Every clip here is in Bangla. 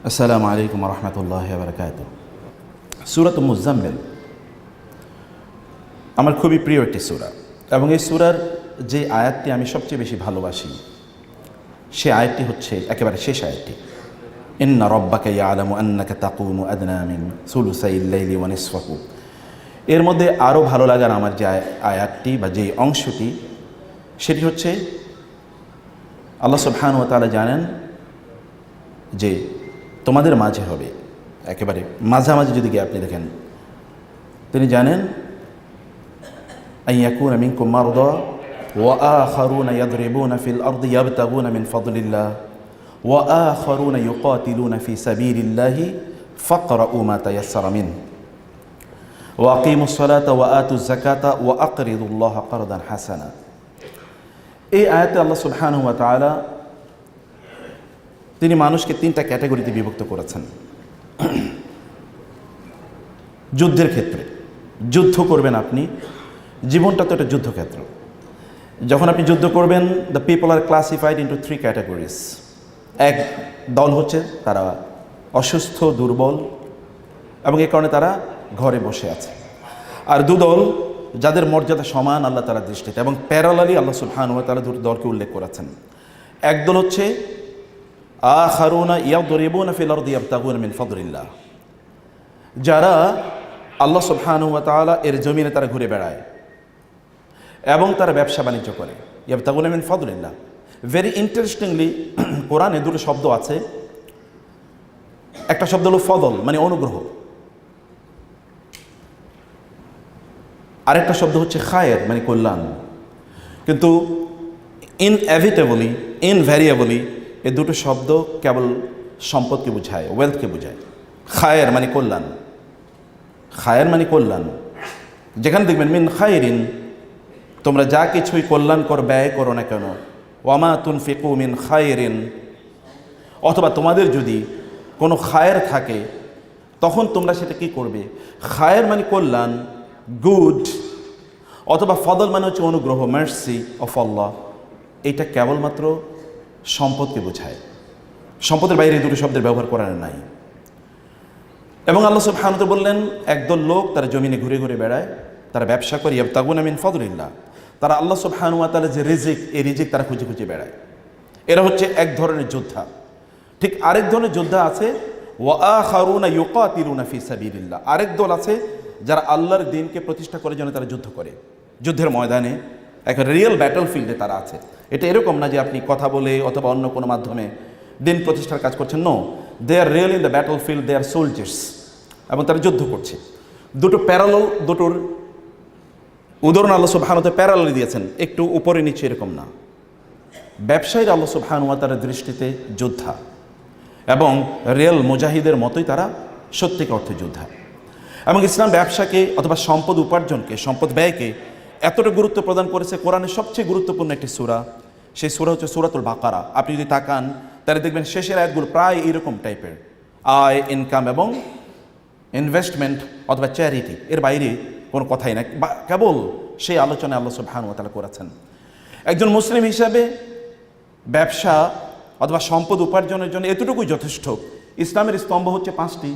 আসসালামু আলাইকুম রহমতুল্লাহ বারকাত। সূরাত মুজাম্মিল আমার খুবই প্রিয় একটি সূরা, এবং এই সূরার যে আয়াতটি আমি সবচেয়ে বেশি ভালোবাসি সে আয়াতটি হচ্ছে একেবারে শেষ আয়াতটি, ইন্না রব্বাকা ইয়ালামু আন্নাকা তাকুমু আদনা মিন সুলুসাইল লাইলি ওয়া নিসফাহু। এর মধ্যে আরও ভালো লাগার আমার যে আয়াতটি বা যে অংশটি সেটি হচ্ছে আল্লাহ সুবহানাহু ওয়া তাআলা জানেন যে তোমাদের মাঝে হবে, একেবারে মাঝামাঝি যদি গিয়ে আপনি দেখেন, তিনি জানেন আইয়াকুনা মিনকুম মারদা ওয়া আখারুনা ইয়াদরিবুনা ফিল আরদি ইয়াবতাগুনা মিন ফাদলিল্লাহ ওয়া আখারুনা ইউকাতিলুনা ফি সাবিলিল্লাহি ফাকরাউ মা তায়াসসারা মিন ওয়া আকিমুস সালাতা ওয়া আতুজ যাকাতা ওয়া আকরিদুল্লাহ কারদান হাসানা। এই আয়াতে আল্লাহ সুবহানাহু ওয়া তাআলা তিনি মানুষকে তিনটা ক্যাটাগরিতে বিভক্ত করেছেন। যুদ্ধের ক্ষেত্রে যুদ্ধ করবেন আপনি, জীবনটা তো একটা যুদ্ধক্ষেত্র। যখন আপনি যুদ্ধ করবেন, the people are classified into three categories. এক দল হচ্ছে তারা অসুস্থ, দুর্বল, এবং এই কারণে তারা ঘরে বসে আছে। আর দুদল যাদের মর্যাদা সমান আল্লাহ তাআলার দৃষ্টিতে, এবং প্যারালালি আল্লাহ সুবহানাহু ওয়া তাআলা দুটো দলকে উল্লেখ করেছেন। একদল হচ্ছে আখারুনা ইয়াদরিবুনা ফিল আরদি ইয়াবতাগুনা মিন ফাদলিল্লাহ, যারা আল্লাহ সুবহানাহু ওয়া তাআলা এর জমিনে তারা ঘুরে বেড়ায় এবং তারা ব্যবসা বাণিজ্য করে। ইয়াবতাগুনা মিন ফাদলিল্লাহ। ভেরি ইন্টারেস্টিংলি কোরআনে দুটো শব্দ আছে। একটা শব্দ হলো ফদল, মানে অনুগ্রহ, আরেকটা শব্দ হচ্ছে খায়ের, মানে কল্যাণ। কিন্তু ইনভ্যারিয়েবলি এই দুটো শব্দ কেবল সম্পদকে বোঝায়, ওয়েলথকে বোঝায়। খায়ের মানে কল্যাণ, খায়ের মানে কল্যাণ। যেখানে দেখবেন মিন খায়রিন, তোমরা যা কিছুই কল্যাণকর ব্যয় করো না কেন, ওয়ামা তুনফিকু মিন খায়রিন, অথবা তোমাদের যদি কোনো খায়ের থাকে তখন তোমরা সেটা কি করবে। খায়ের মানে কল্যাণ, গুড, অথবা ফদল মানে হচ্ছে অনুগ্রহ, মার্সি অফ আল্লাহ। এটা কেবলমাত্র সম্পদকে বোঝায়। সম্পদের বাইরে দুটো শব্দের ব্যবহার করার নাই। এবং আল্লাহ সুবহানাহু ওয়া তাআলা বললেন, একদল লোক তারা জমিনে ঘুরে ঘুরে বেড়ায়, তারা ব্যবসা করে, ইয়াবতাগুনা মিন ফাদলিল্লাহ, তারা আল্লাহ সুবহানাহু ওয়া তাআলা যে রিজিক, এই রিজিক তারা খুঁজে খুঁজে বেড়ায়। এরা হচ্ছে এক ধরনের যোদ্ধা। ঠিক আরেক ধরনের যোদ্ধা আছে, ওয়া আখারুনা ইউকাতিলুনা ফি সাবিলিল্লাহ, আরেক দল আছে যারা আল্লাহর দ্বীনকে প্রতিষ্ঠা করার জন্য তারা যুদ্ধ করে। যুদ্ধের ময়দানে, এক রিয়েল ব্যাটল ফিল্ডে তারা আছে। এটা এরকম না যে আপনি কথা বলে অথবা অন্য কোনো মাধ্যমে দিন প্রতিষ্ঠার কাজ করছেন। No, they are real in the battle field, they are soldiers, এবং তারা যুদ্ধ করছে। দুটো প্যারালাল, দুটোর উদাহরণ আল্লাহ সুবহানাহু ওয়া তাআলা প্যারালাল দিয়েছেন, একটু উপরে নিচে এরকম না। ব্যবসায়ীরা আল্লাহ সুবহানাহু ওয়া তাআলার দৃষ্টিতে যোদ্ধা, এবং রিয়েল মুজাহিদের মতোই তারা সত্যিকার অর্থে যোদ্ধা। এবং ইসলাম ব্যবসাকে অথবা সম্পদ উপার্জনকে, সম্পদ ব্যয়কে এতটা গুরুত্ব প্রদান করেছে। কোরআনের সবচেয়ে গুরুত্বপূর্ণ একটি সূরা, সেই সূরা হচ্ছে সূরাতুল বাকারা। আপনি যদি তাকান তাহলে দেখবেন শেষের আয়াতগুলো প্রায় এইরকম টাইপের, আয়, ইনকাম এবং ইনভেস্টমেন্ট অথবা চ্যারিটি, এর বাইরে কোনো কথাই না। কেবল সেই আলোচনায় আল্লাহ সুবহানাহু ওয়া তাআলা করেছেন। একজন মুসলিম হিসাবে ব্যবসা অথবা সম্পদ উপার্জনের জন্য এতটুকুই যথেষ্ট। ইসলামের স্তম্ভ হচ্ছে 5টি,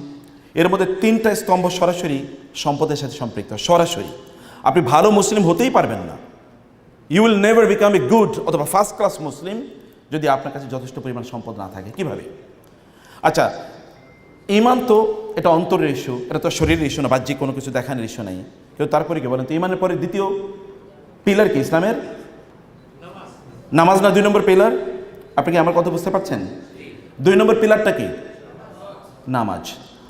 এর মধ্যে 3টা স্তম্ভ সরাসরি সম্পদের সাথে সম্পৃক্ত। সরাসরি আপনি ভালো মুসলিম হতেই পারবেন না, you will never become a good অথবা ফার্স্ট ক্লাস মুসলিম যদি আপনার কাছে যথেষ্ট পরিমাণ সম্পদ না থাকে। কিভাবে? আচ্ছা, ইমান তো এটা অন্তরের ইস্যু, এটা তো শরীরের ইস্যু না, বাহ্যিক কোনো কিছু দেখানোর ইস্যু নাই। কিন্তু তারপরে কি বলেন তো, ইমানের পরে দ্বিতীয় পিলার কি ইসলামের? নামাজ না 2 নম্বর পিলার? আপনি কি আমার কথা বুঝতে পারছেন? 2 নম্বর পিলারটা কি? নামাজ।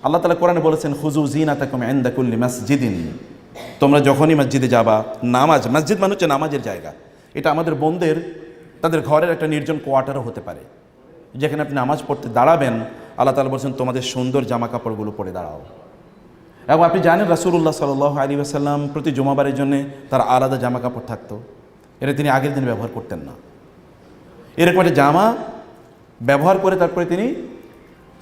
আল্লাহ তাআলা কোরআনে বলেছেন, খুযু যিনাতাকুম ইনদা কুল্লি মাসজিদিন, তোমরা যখনই মসজিদে যাবা, নামাজ, মসজিদ মানে হচ্ছে নামাজের জায়গা। এটা আমাদের বোনদের তাদের ঘরের একটা নির্জন কোয়ার্টারও হতে পারে, যেখানে আপনি নামাজ পড়তে দাঁড়াবেন। আল্লাহ তাআলা বলছেন, তোমাদের সুন্দর জামা কাপড়গুলো পরে দাঁড়াও। এবং আপনি জানেন রাসূলুল্লাহ সাল্লাল্লাহু আলাইহি ওয়াসাল্লাম প্রতি জুমাবারের জন্য তার আলাদা জামা কাপড় থাকতো, এটা তিনি আগের দিন ব্যবহার করতেন না। এরকম একটা জামা ব্যবহার করে তারপরে তিনি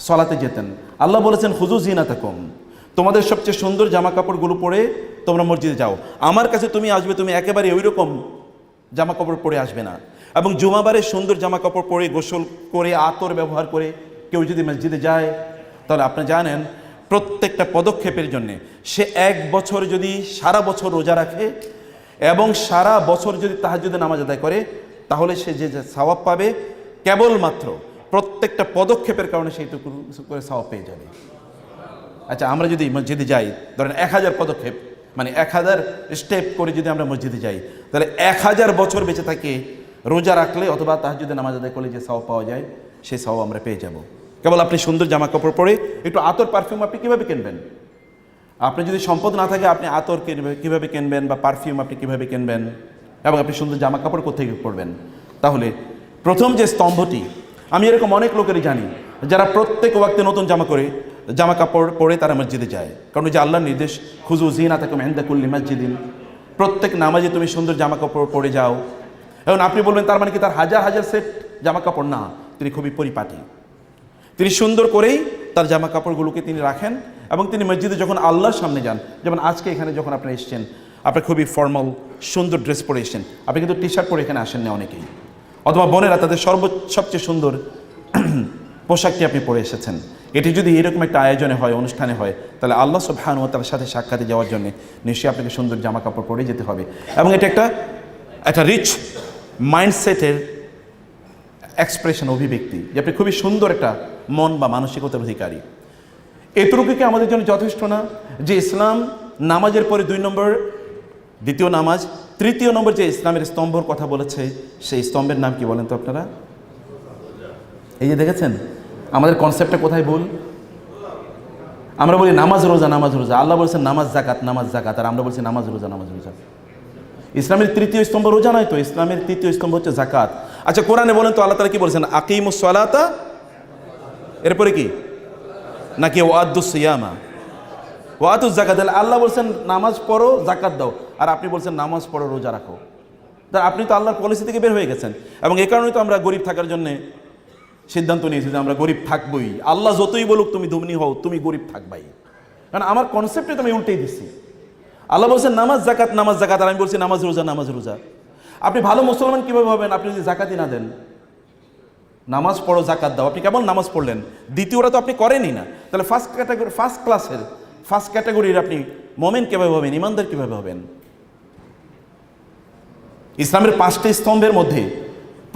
সলাতে যেতেন। আল্লাহ বলেছেন, খুযু যিনাতাকুম, তোমাদের সবচেয়ে সুন্দর জামা কাপড়গুলো পরে তোমরা মসজিদে যাও। আমার কাছে তুমি আসবে, তুমি একেবারে ওই রকম জামা কাপড় পরে আসবে না। এবং জুমাবারে সুন্দর জামা কাপড় পরে, গোসল করে, আতর ব্যবহার করে কেউ যদি মসজিদে যায় তাহলে আপনি জানেন প্রত্যেকটা পদক্ষেপের জন্যে সে 1 বছর যদি সারা বছর রোজা রাখে এবং সারা বছর যদি তাহাজ্জুদের নামাজ আদায় করে তাহলে সে যে সওয়াব পাবে কেবলমাত্র প্রত্যেকটা পদক্ষেপের কারণে সেইটুকু করে সওয়াব পেয়ে যাবে। আচ্ছা, আমরা যদি মসজিদে যাই, ধরেন 1000 পদক্ষেপ মানে 1000 স্টেপ করে যদি আমরা মসজিদে যাই, তাহলে 1000 বছর বেঁচে থাকে রোজা রাখলে অথবা তাহাজ্জুদের নামাজ আদায় করলে যে সওয়াব পাওয়া যায় সেই সওয়াব আমরা পেয়ে যাব। কেবল আপনি সুন্দর জামা কাপড় পরে একটু আতর পারফিউম আপনি কীভাবে কিনবেন? আপনি যদি সম্পদ না থাকে আপনি আতর কীভাবে কিনবেন বা পারফিউম আপনি কীভাবে কিনবেন এবং আপনি সুন্দর জামা কাপড় কোথেকে পরবেন? তাহলে প্রথম যে স্তম্ভটি, আমি এরকম অনেক লোকেরই জানি যারা প্রত্যেক ওয়াক্তে নতুন জামা কাপড় পরে তারা মসজিদে যায়, কারণ যে আল্লাহর নির্দেশ খুজু জিনাতাকুম ইনদা কুল্লি মসজিদিন, প্রত্যেক নামাজে তুমি সুন্দর জামা কাপড় পরে যাও। এবং আপনি বলবেন তার মানে কি তার হাজার হাজার সেট জামা কাপড়? না, তিনি খুবই পরিপাটি, তিনি সুন্দর করেই তার জামা কাপড়গুলোকে তিনি রাখেন এবং তিনি মসজিদে যখন আল্লাহর সামনে যান, যেমন আজকে এখানে যখন আপনি এসেছেন আপনি খুবই ফর্মাল সুন্দর ড্রেস পরে এসেছেন, আপনি কিন্তু টি শার্ট পরে এখানে আসেন না অনেকেই, অথবা বোনেরা তাদের সবচেয়ে সুন্দর পোশাকটি আপনি পরে এসেছেন। এটি যদি এরকম একটা আয়োজনে হয়, অনুষ্ঠানে হয়, তাহলে আল্লাহ সুবহানাহু ওয়া তাআলার সাথে সাক্ষাতে যাওয়ার জন্য নিশ্চয়ই আপনাকে সুন্দর জামা কাপড় পরে যেতে হবে। এবং এটা একটা রিচ মাইন্ডসেটের এক্সপ্রেশন, অভিব্যক্তি, যে আপনি খুবই সুন্দর একটা মন বা মানসিকতার অধিকারী। এতটুকু কি আমাদের জন্য যথেষ্ট না যে ইসলাম নামাজের পরে 2 নম্বর দ্বিতীয় নামাজ, 3য় নম্বর যে ইসলামের স্তম্ভর কথা বলেছে সেই স্তম্ভের নাম কি বলেন তো আপনারা? এই যে দেখেছেন আমাদের কনসেপ্টটা কোথায় ভুল? আমরা বলি নামাজ রোজা নামাজ রোজা, আল্লাহ বলছেন নামাজ জাকাত নামাজ জাকাত, আর আমরা বলছি নামাজ রোজা নামাজ রোজা। ইসলামের 3য় স্তম্ভ রোজা নয় তো, ইসলামের 3য় স্তম্ভ হচ্ছে জাকাত। আচ্ছা, কোরআনে বলেন তো আল্লাহ তাআলা কি বলছেন? আকিমুস সালাতা, এরপরে কি? নাকি ওয়াদুস সিয়ামা ওয়াতুজ জাকাত? আল্লাহ বলছেন নামাজ পড়ো জাকাত দাও, আর আপনি বলছেন নামাজ পড়ো রোজা রাখো। তা আপনি তো আল্লাহর পলিসি থেকে বের হয়ে গেছেন। এবং এই কারণেই তো আমরা গরিব থাকার জন্য সিদ্ধান্ত নিয়েছি যে আমরা গরিব থাকবই, আল্লাহ যতই বলুক তুমি ধনী হও, তুমি গরিব থাকবাই। কারণ আমার কনসেপ্টে তো আমি উল্টেই দিচ্ছি। আল্লাহ বলছেন নামাজ জাকাত, আর আমি বলছি নামাজ রোজা নামাজ রোজা। আপনি ভালো মুসলমান কীভাবে হবেন আপনি যদি জাকাতই না দেন? নামাজ পড়ো জাকাত দাও, আপনি কেমন নামাজ পড়লেন? দ্বিতীয়টা তো আপনি করেনই না, তাহলে ফার্স্ট ক্যাটাগরির আপনি মোমেন কীভাবে হবেন, ইমানদার কীভাবে হবেন? ইসলামের 5টি স্তম্ভের মধ্যে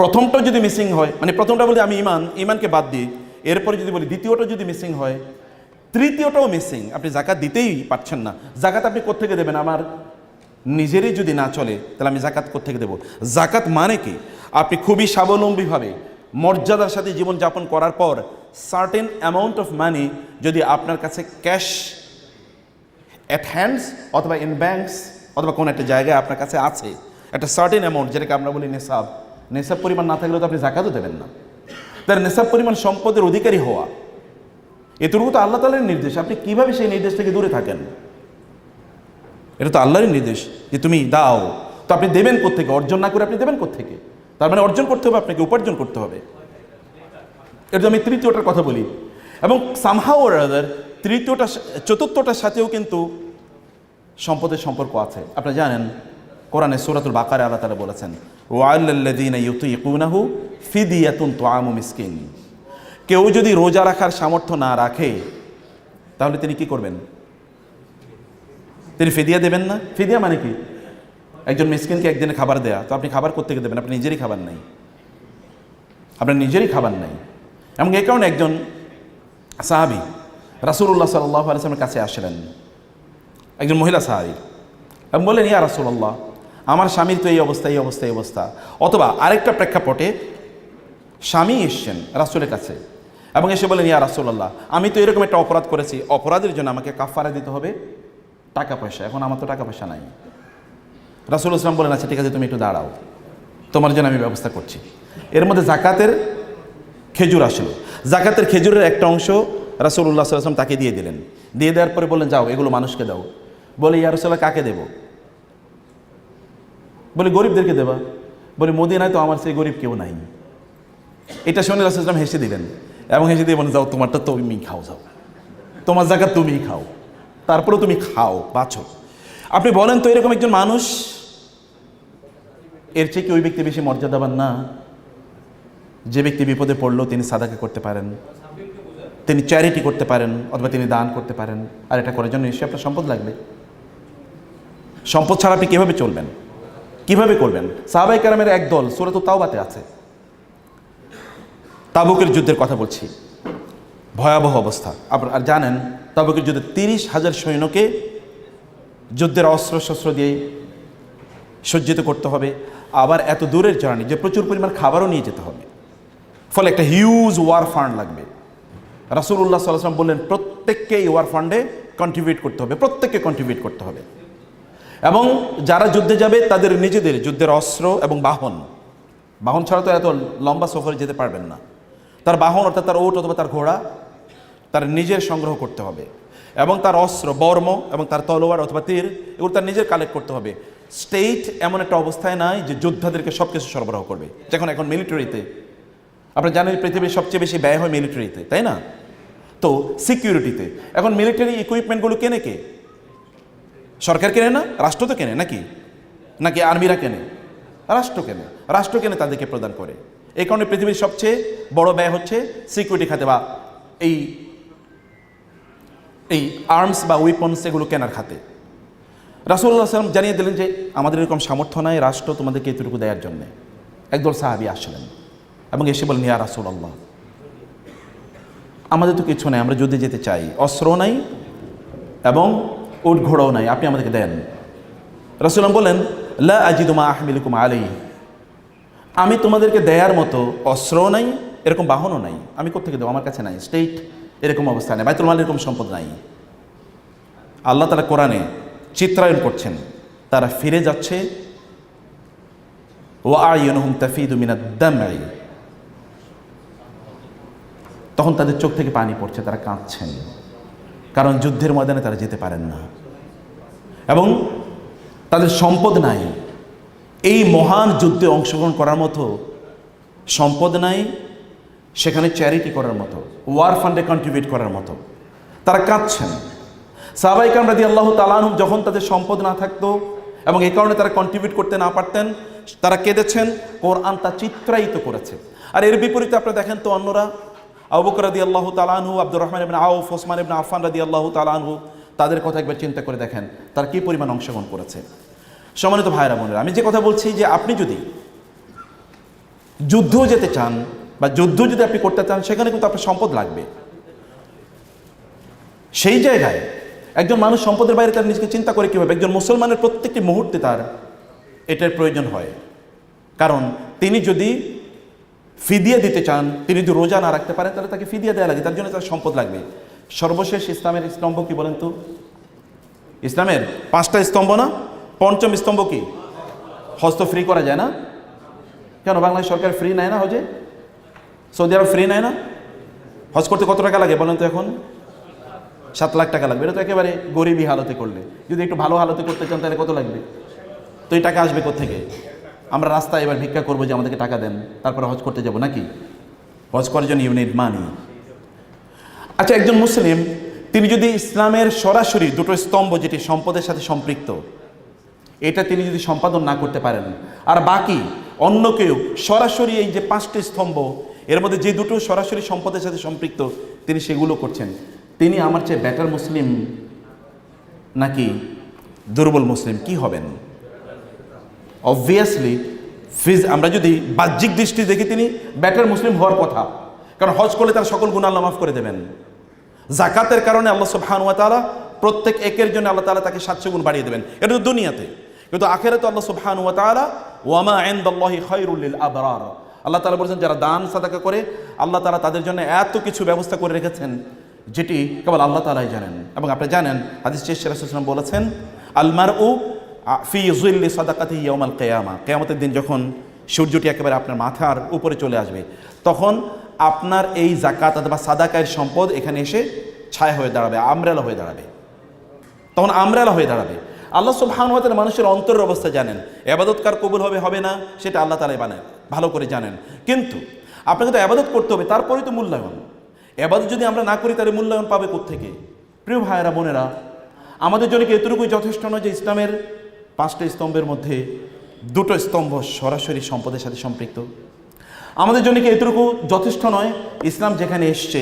প্রথমটা যদি মিসিং হয়, মানে প্রথমটা বলি আমি ইমানকে বাদ দিই, এরপরে যদি বলি দ্বিতীয়টা যদি মিসিং হয়, 3য়টাও মিসিং, আপনি জাকাত দিতেই পারছেন না। জাকাত আপনি কোত্থেকে দেবেন? আমার নিজেরই যদি না চলে তাহলে আমি জাকাত কোত্থেকে দেব? জাকাত মানে কি? আপনি খুবই স্বাবলম্বীভাবে মর্যাদার সাথে জীবনযাপন করার পর সার্টেন অ্যামাউন্ট অফ মানি যদি আপনার কাছে ক্যাশ অ্যাট হ্যান্ডস অথবা ইন ব্যাংকস অথবা কোনো একটা জায়গায় আপনার কাছে আছে, একটা সার্টেন অ্যামাউন্ট, যেটাকে আমরা বলি নেশাব পরিমাণ না থাকলে তো আপনি জাকাতও দেবেন না। তার নেশাব পরিমাণ সম্পদের অধিকারী হওয়া, এতটুকু তো আল্লাহ তাআলার নির্দেশ। আপনি কিভাবে সেই নির্দেশ থেকে দূরে থাকেন? এটা তো আল্লাহরই নির্দেশ যে তুমি দাও, তো আপনি দেবেন কোত্থেকে? অর্জন না করে আপনি দেবেন কোত্থেকে? তার মানে অর্জন করতে হবে, আপনাকে উপার্জন করতে হবে। এটা আমি 3য়টার কথা বলি। এবং সামহাউ অর আদার 4থটার সাথেও কিন্তু সম্পদের সম্পর্ক আছে। আপনি জানেন কোরআনে সূরাতুল বাকারায় আল্লাহ তাআলা বলেছেন ওয়ালাল্লাযীনা ইউতীকুনাহু ফিদিয়াতুন তুআমু মিসকিন, কেউ যদি রোজা রাখার সামর্থ্য না রাখে তাহলে তিনি কি করবেন? তিনি ফিদিয়া দেবেন না। ফিদিয়া মানে কি? একজন মিসকিনকে একদিনে খাবার দেয়া। তো আপনি খাবার কোত্থেকে দেবেন? আপনি নিজেরই খাবার নাই, আপনার নিজেরই খাবার নাই। এবং এই কারণে একজন সাহাবী রাসূলুল্লাহ সাল্লাল্লাহু আলাইহি ওয়াসাল্লামের কাছে আসলেন, একজন মহিলা সাহাবী, এবং বললেন ইয়া রাসূলুল্লাহ, আমার স্বামীর তো এই অবস্থা। অথবা আরেকটা প্রেক্ষাপটে স্বামী এসছেন রাসূলের কাছে এবং এসে বলেন ইয়া রাসূলুল্লাহ, আমি তো এরকম একটা অপরাধ করেছি, অপরাধের জন্য আমাকে কাফারা দিতে হবে টাকা পয়সা, এখন আমার তো টাকা পয়সা নাই। রাসূল ইসলাম বলেন আচ্ছা ঠিক আছে, তুমি একটু দাঁড়াও, তোমার জন্য আমি ব্যবস্থা করছি। এর মধ্যে জাকাতের খেজুর আসলো, জাকাতের খেজুরের একটা অংশ রাসূলুল্লাহ সাল্লাল্লাহু আলাইহি ওয়াসাল্লাম তাকে দিয়ে দিলেন। দিয়ে দেওয়ার পরে বললেন যাও এগুলো মানুষকে দাও। বলে ইয়া রাসূলুল্লাহ, কাকে দেব? বলে গরিবদেরকে দেবা। বলে মদিনায় তো আমার সেই গরিব কেউ নাই। এটা শুনে রাসূল ইসলাম হেসে দিলেন এবং হেসে দিয়ে বলেন যাও তোমারটা তুমি খাও, যাও তোমার জাকাত তুমিই খাও, তারপরেও তুমি খাও বাঁচো। আপনি বলেন তো এরকম একজন মানুষ, এর চেয়ে কি ওই ব্যক্তি বেশি মর্যাদাবান না যে ব্যক্তি বিপদে পড়লেও তিনি সাদাকা করতে পারেন? তিনি চ্যারিটি করতে পারেন অথবা তিনি দান করতে পারেন, আর এটা করার জন্য নিশ্চয়ই আপনার সম্পদ লাগবে। সম্পদ ছাড়া আপনি কীভাবে চলবেন, কীভাবে করবেন? সাহাবায়ে কেরামের একদল সূরাতুত তাওবাতে আছে, তাবুকের যুদ্ধের কথা বলছি, ভয়াবহ অবস্থা। আপনারা জানেন তাবুকের যুদ্ধে 30,000 সৈন্যকে যুদ্ধের অস্ত্র শস্ত্র দিয়ে সজ্জিত করতে হবে, আবার এত দূরের জার্নি যে প্রচুর পরিমাণ খাবারও নিয়ে যেতে হবে, ফলে একটা হিউজ ওয়ার ফান্ড লাগবে। রাসূলুল্লাহ সাল্লাল্লাহু আলাইহি ওয়াসাল্লাম বললেন প্রত্যেককে এই ওয়ার ফান্ডে কন্ট্রিবিউট করতে হবে, প্রত্যেককে কন্ট্রিবিউট করতে হবে, এবং যারা যুদ্ধে যাবে তাদের নিজেদের যুদ্ধের অস্ত্র এবং বাহন ছাড়া তো এত লম্বা সফরে যেতে পারবেন না, তার বাহন অর্থাৎ তার ওট অথবা তার ঘোড়া তার নিজের সংগ্রহ করতে হবে, এবং তার অস্ত্র বর্ম এবং তার তলোয়ার অথবা তীর এগুলো তার নিজের কালেক্ট করতে হবে। স্টেট এমন একটা অবস্থায় নাই যে যোদ্ধাদেরকে সব কিছু সরবরাহ করবে। এখন মিলিটারিতে আপনারা জানেন পৃথিবীর সবচেয়ে বেশি ব্যয় হয় মিলিটারিতে, তাই না? তো সিকিউরিটিতে এখন মিলিটারি ইকুইপমেন্টগুলো কেনে কে? সরকার কেনে না, রাষ্ট্র তো কেনে, নাকি আর্মিরা কেনে? রাষ্ট্র কেনে তাদেরকে প্রদান করে। এই কারণে পৃথিবীর সবচেয়ে বড় ব্যয় হচ্ছে সিকিউরিটি খাতে বা এই আর্মস বা উইপন্স এগুলো কেনার খাতে। রাসূলুল্লাহ সাল্লাল্লাহু আলাইহি ওয়াসাল্লাম জানিয়ে দিলেন যে আমাদের এরকম সামর্থ্য নাই রাষ্ট্র তোমাদেরকে এতটুকু দেওয়ার জন্যে। একদল সাহাবী আসলেন এবং এসে বললেন, ইয়া রাসূলুল্লাহ, আমাদের তো কিছু নেই, আমরা যুদ্ধে যেতে চাই, অস্ত্রও নাই এবং উট ঘোড়াও নাই, আপনি আমাদেরকে দেন। রাসূলুল্লাহ বলেন, লা আজিদু মা আহমিলুকুম আলাইহি, আমি তোমাদেরকে দেয়ার মতো অস্ত্রও নাই, এরকম বাহনও নাই, আমি কোত্থেকে দেবো? আমার কাছে নাই, স্টেট এরকম অবস্থা নেই, বাইতুল মাল এরকম সম্পদ নাই। আল্লাহ তাআলা কোরআনে চিত্রায়ন করছেন, তারা ফিরে যাচ্ছে, ওয়া আ'য়ুনুহুম তাফিদু মিনাদ দাম'i, তখন তাদের চোখ থেকে পানি পড়ছে, তারা কাঁদছেন, কারণ যুদ্ধের ময়দানে তারা যেতে পারেন না এবং তাদের সম্পদ নাই, এই মহান যুদ্ধে অংশগ্রহণ করার মতো সম্পদ নাই, সেখানে চ্যারিটি করার মতো, ওয়ার ফান্ডে কন্ট্রিবিউট করার মতো, তারা কাঁদছেন। সাহাবায়ে কেরাম রাদিয়াল্লাহু তাআলা আনহুম যখন তাদের সম্পদ না থাকতো এবং এই কারণে তারা কন্ট্রিবিউট করতে না পারতেন, তারা কেঁদেছেন, কোরআন তা চিত্রায়িত করেছে। আর এর বিপরীতে আপনারা দেখেন তো অন্যরা, আবু বকর রাদিয়াল্লাহু তাআলা আনহু, আব্দুর রহমান ইবনে আউফ, ওসমান ইবনে আফফান রাদিয়াল্লাহু তাআলা আনহু, তাদের কথা একবার চিন্তা করে দেখেন তারা কী পরিমাণ অংশগ্রহণ করেছে। সম্মানিত ভাইরা বোনেরা, আমি যে কথা বলছি যে আপনি যদি যুদ্ধও যেতে চান বা যুদ্ধ যদি আপনি করতে চান, সেখানে কিন্তু আপনার সম্পদ লাগবে। সেই জায়গায় একজন মানুষ সম্পদের বাইরে তার নিজেকে চিন্তা করে কীভাবে, একজন মুসলমানের প্রত্যেকটি মুহূর্তে তার এটার প্রয়োজন হয়। কারণ তিনি যদি ফিদিয়া দিতে চান, তিনি যদি রোজা না রাখতে পারেন, তাহলে তাকে ফিদিয়া দেওয়া লাগে, তার জন্য তার সম্পদ লাগবে। সর্বশেষ ইসলামের স্তম্ভ কি বলেন তো? ইসলামের 5টা স্তম্ভ না, পঞ্চম স্তম্ভ কি? হজ তো ফ্রি করা যায় না কেন? বাংলাদেশ সরকার ফ্রি নেয় না হজে? সৌদি আরব ফ্রি নেয় না? হজ করতে কত টাকা লাগে বলেন তো? এখন 7 লাখ টাকা লাগবে। এটা তো একেবারে গরিবী হালতে করলে, যদি একটু ভালো হালতে করতে চান তাহলে কত লাগবে? তো এই টাকা আসবে কোত্থেকে? আমরা রাস্তায় এবার ভিক্ষা করবো যে আমাদেরকে টাকা দেন, তারপরে হজ করতে যাব নাকি? হজ করার জন্য ইউ নিড মানি। আচ্ছা, একজন মুসলিম তিনি যদি ইসলামের সরাসরি দুটো স্তম্ভ যেটি সম্পদের সাথে সম্পৃক্ত, এটা তিনি যদি সম্পাদন না করতে পারেন, আর বাকি অন্য কেউ সরাসরি এই যে 5টি স্তম্ভ এর মধ্যে যে দুটো সরাসরি সম্পদের সাথে সম্পৃক্ত তিনি সেগুলো করছেন, তিনি আমার চেয়ে বেটার মুসলিম নাকি দুর্বল মুসলিম কি হবেন? অবভিয়াসলি আমরা যদি বাহ্যিক দৃষ্টি দেখি তিনি বেটার মুসলিম হওয়ার কথা, কারণ হজ করলে তার সকল গুনাহ আল্লাহ মাফ করে দেবেন। যাকাতের কারণে আল্লাহ সুবহানাহু ওয়া তাআলা প্রত্যেক একের জন্য আল্লাহ তাআলা তাকে 700 গুণ বাড়িয়ে দেবেন, এটা তো দুনিয়াতে। কিন্তু আখিরাতে আল্লাহ সুবহানাহু ওয়া তাআলা ওয়া মা ইনদাল্লাহি খায়রুল লিল আবরার, আল্লাহ তাআলা বলেছেন যারা দান সাদাকা করে আল্লাহ তাআলা তাদের জন্য এত কিছু ব্যবস্থা করে রেখেছেন যেটি কেবল আল্লাহ তাআলাই জানেন। এবং আপনি জানেন হাদিস শেষে রাসূল সাল্লাল্লাহু আলাইহি ওয়াসাল্লাম বলেছেন, আল মারউ ফি যিল্লি সাদাকাতিহি ইয়াউমাল কিয়ামা, কিয়ামতের দিন যখন সূর্যটি একেবারে আপনার মাথার উপরে চলে আসবে, তখন আপনার এই যাকাত অথবা সাদাকায়ের সম্পদ এখানে এসে ছায়া হয়ে দাঁড়াবে, আমরেলা হয়ে দাঁড়াবে, তখন আমরেলা হয়ে দাঁড়াবে। আল্লাহ সুবহানাহু ওয়া তাআলা মানুষের অন্তরের অবস্থা জানেন, ইবাদত কার কবুল হবে হবে না সেটা আল্লাহ তাআলাই ভালো করে জানেন। কিন্তু আপনাকে তো ইবাদত করতে হবে, তারপরেই তো মূল্যায়ন। ইবাদত যদি আমরা না করি তাহলে মূল্যায়ন পাবে কোত্থেকে? প্রিয় ভাইয়েরা বোনেরা, আমাদের জন্য কি এতটুকুই যথেষ্ট নয় যে ইসলামের 5টা স্তম্ভের মধ্যে 2টো স্তম্ভ সরাসরি সম্পদের সাথে সম্পৃক্ত? আমাদের জন্য কি এতটুকু যথেষ্ট নয় ইসলাম যেখানে এসছে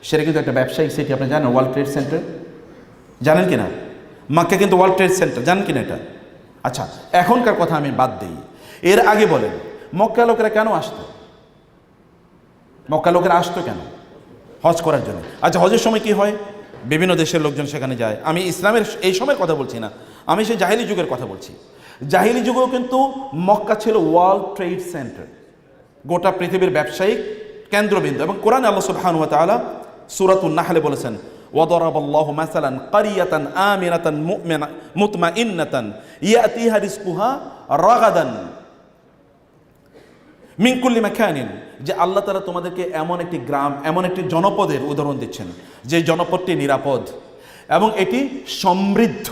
সেটা কিন্তু একটা ব্যবসায়িক সিটি, আপনি জানেন ওয়ার্ল্ড ট্রেড সেন্টার, জানেন কি না? মক্কা কিন্তু ওয়ার্ল্ড ট্রেড সেন্টার, জানেন কি না এটা? আচ্ছা, এখনকার কথা আমি বাদ দিই, এর আগে বলেন মক্কা লোকেরা কেন আসতো? মক্কা লোকেরা আসতো কেন? হজ করার জন্য। আচ্ছা, হজের সময় কি হয়? বিভিন্ন দেশের লোকজন সেখানে যায়। আমি ইসলামের এই সময়ের কথা বলছি না, আমি সেই জাহিলি যুগের কথা বলছি। জাহিলি যুগেও কিন্তু মক্কা ছিল ওয়ার্ল্ড ট্রেড সেন্টার, গোটা পৃথিবীর ব্যবসায়িক কেন্দ্রবিন্দু। এবং কোরআনে আল্লাহ সুবহানাহু ওয়া তাআলা সূরাতুন নাহলে বলেছেন, ওয়াদারাবাল্লাহু মাসালান কারিয়াতান আমিনাতান মুতমাইন্নাতান ইয়াতিহা রিজকুহা রাগাদান মিন কুল্লি মাকানিন, যে আল্লাহ তাআলা তোমাদেরকে এমন একটি গ্রাম, এমন একটি জনপদের উদাহরণ দিচ্ছেন, যে জনপদটি নিরাপদ এবং এটি সমৃদ্ধ,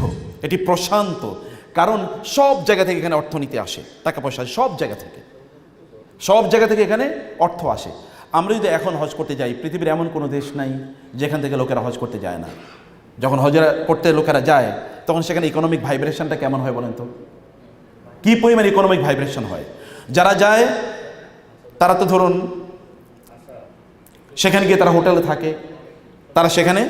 এটি প্রশান্ত। কারণ সব জায়গা থেকে এখানে অর্থনীতি আসে, টাকা পয়সা সব জায়গা থেকে এখানে অর্থ আসে। আমরা যদি এখন হজ করতে যাই, পৃথিবীর এমন কোনো দেশ নাই যেখান থেকে লোকেরা হজ করতে যায় না। যখন হজ করতে লোকেরা যায়, তখন সেখানে ইকোনমিক ভাইব্রেশনটা কেমন হয় বলেন তো? কি পরিমাণ ইকোনমিক ভাইব্রেশন হয়। যারা যায় তারা তো ধরুন সেখানে গিয়ে তারা হোটেলে থাকে, তারা সেখানে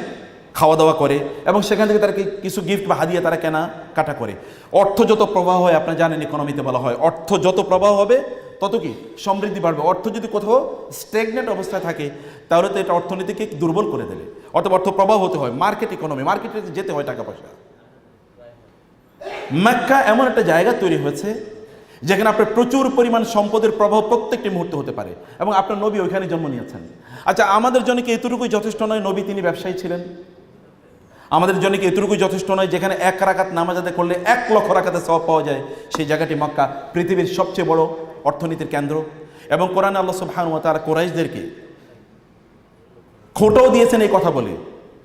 খাওয়া দাওয়া করে এবং সেখান থেকে তারা কিছু গিফট বা হাদিয়া তারা কেনা কাটা করে। অর্থ যত প্রবাহ হয়, আপনারা জানেন ইকোনমিতে বলা হয় অর্থ যত প্রবাহ হবে তত কি সমৃদ্ধি বাড়বে। অর্থ যদি কোথাও স্ট্যাগনেন্ট অবস্থায় থাকে, তাহলে তো এটা অর্থনীতিকে দুর্বল করে দেবে। অর্থাৎ অর্থ প্রবাহ হতে হয়, মার্কেট ইকোনমি, মার্কেটে যেতে হয় টাকা পয়সা। মক্কা এমন একটা জায়গা তৈরি হয়েছে যেখানে আপনার প্রচুর পরিমাণ সম্পদের প্রবাহ প্রত্যেকটি মুহূর্তে হতে পারে, এবং আপনার নবী ওইখানে জন্ম নিয়েছেন। আচ্ছা, আমাদের জন্য কি এতটুকুই যথেষ্ট নয়? নবী তিনি ব্যবসায়ী ছিলেন। আমাদের জন্য কি এতটুকুই যথেষ্ট নয়? যেখানে 1 রাকাত নামাজ আদায় করলে 1 লক্ষ রাকাতের সওয়াব পাওয়া যায়, সেই জায়গাটি মক্কা, পৃথিবীর সবচেয়ে বড় অর্থনীতির কেন্দ্র। এবং কোরআনে আল্লাহ সুবহানাহু ওয়া তাআলা কুরাইশদেরকে খোঁটাও দিয়েছেন এই কথা বলে,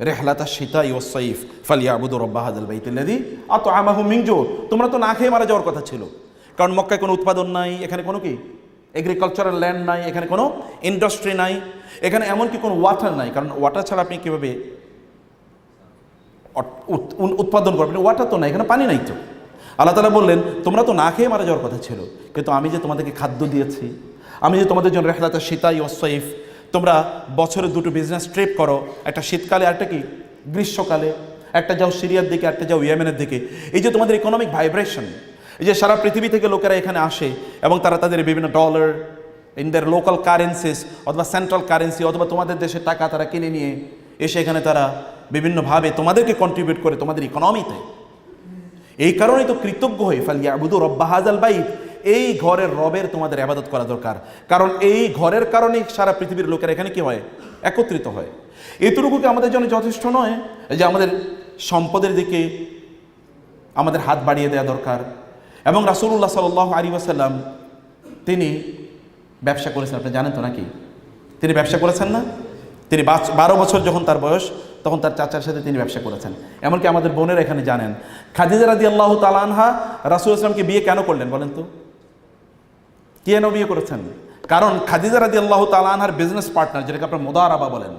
রেহলাতা শিতাই ওয়াস সাইফ ফালিয়াবুদু রাব্ব হাযাল বাইতিল্লাযী আত'আমাহুম মিন জু'। তোমরা তো না খেয়ে মারা যাওয়ার কথা ছিল, কারণ মক্কায় কোনো উৎপাদন নাই, এখানে কোনো কি এগ্রিকালচারাল ল্যান্ড নাই, এখানে কোনো ইন্ডাস্ট্রি নাই, এখানে এমনকি কোনো ওয়াটার নাই। কারণ ওয়াটার ছাড়া আপনি কীভাবে উৎপাদন করবেন? ওয়াটার তো নাই, এখানে পানি নাই। তো আল্লাহ তাআলা বললেন, তোমরা তো না খেয়ে মারা যাওয়ার কথা ছিল, কিন্তু আমি যে তোমাদেরকে খাদ্য দিয়েছি, আমি যে তোমাদের জন্য রেহলাতা শিতাই ওয়াস সাইফ, তোমরা বছরে 2টো বিজনেস ট্রিপ করো, একটা শীতকালে আর একটা কি গ্রীষ্মকালে, একটা যাও সিরিয়ার দিকে, একটা যাও ইয়েমেনের দিকে। এই যে তোমাদের ইকোনমিক ভাইব্রেশন, এই যে সারা পৃথিবী থেকে লোকেরা এখানে আসে এবং তারা তাদের বিভিন্ন dollar in their local currencies অথবা সেন্ট্রাল কারেন্সি অথবা তোমাদের দেশের টাকা তারা কিনে নিয়ে এসে এখানে তারা বিভিন্নভাবে তোমাদেরকে কন্ট্রিবিউট করে তোমাদের ইকোনমিতে। এই কারণেই তো কৃতজ্ঞ হয়ে ফালিয়াবুদু রাব্ব হাযাল বাইত, এই ঘরের রবের তোমাদের ইবাদত করা দরকার। কারণ এই ঘরের কারণেই সারা পৃথিবীর লোকেরা এখানে কি হয়? একত্রিত হয়। এতটুকু কি আমাদের জন্য যথেষ্ট নয় যে আমাদের সম্পদের দিকে আমাদের হাত বাড়িয়ে দেওয়া দরকার? এবং রাসূলুল্লাহ সাল্লাল্লাহু আলাইহি ওয়াসাল্লাম তিনি ব্যবসা করেছেন, আপনি জানেন তো নাকি? তিনি ব্যবসা করেছেন না? তিনি 12 বছর যখন তার বয়স, তখন তার চাচার সাথে তিনি ব্যবসা করেছেন। এমনকি আমাদের বোনেরা এখানে জানেন, খাদিজা রাদিয়াল্লাহু তাআলা আনহা রাসূল ইসলামকে বিয়ে কেন করলেন বলেন তো? কেন বিয়ে করেছেন? কারণ খাদিজা রাদিয়াল্লাহু তাআলা আনহার বিজনেস পার্টনার, যেটাকে আপনারা মুদারাবা বলেন,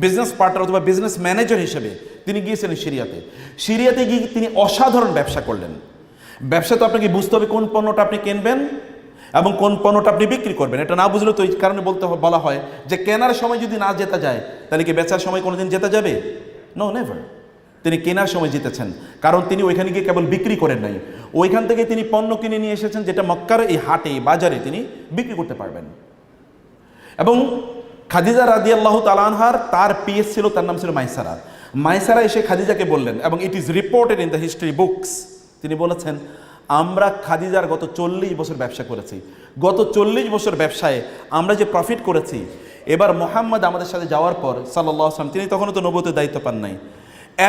বিজনেস পার্টনার অথবা বিজনেস ম্যানেজার হিসেবে তিনি গিয়েছিলেন সিরিয়াতে। সিরিয়াতে গিয়ে তিনি অসাধারণ ব্যবসা করলেন। ব্যবসা তো আপনাকে বুঝতে হবে কোন পণ্যটা আপনি কিনবেন এবং কোন পণ্যটা আপনি বিক্রি করবেন। এটা না বুঝলে তো এই কারণে বলা হয় যে কেনার সময় যদি না জেতা যায়, তাহলে কি বেচার সময় কোনোদিন জেতা যাবে? No, never. তিনি কেনার সময় জিতেছেন, কারণ তিনি ওইখানে গিয়ে কেবল বিক্রি করেন নাই, ওইখান থেকে তিনি পণ্য কিনে নিয়ে এসেছেন যেটা মক্কার এই হাটে বাজারে তিনি বিক্রি করতে পারবেন। এবং খাদিজা রাদিয়াল্লাহু তাআলা আনহার তার পিএস ছিল, তার নাম ছিল মাইসারা। মাইসারা এসে খাদিজাকে বললেন, এবং it is reported in the history books, তিনি বলেছেন, আমরা খাদিজার গত 40 বছর ব্যবসা করেছি, গত 40 বছর ব্যবসায় আমরা যে প্রফিট করেছি, এবার মুহাম্মদ আমাদের সাথে যাওয়ার পর সাল্লাল্লাহু আলাইহি ওয়াসাল্লাম, তিনি তখনও তো নবুয়তের দায়িত্ব পান নাই,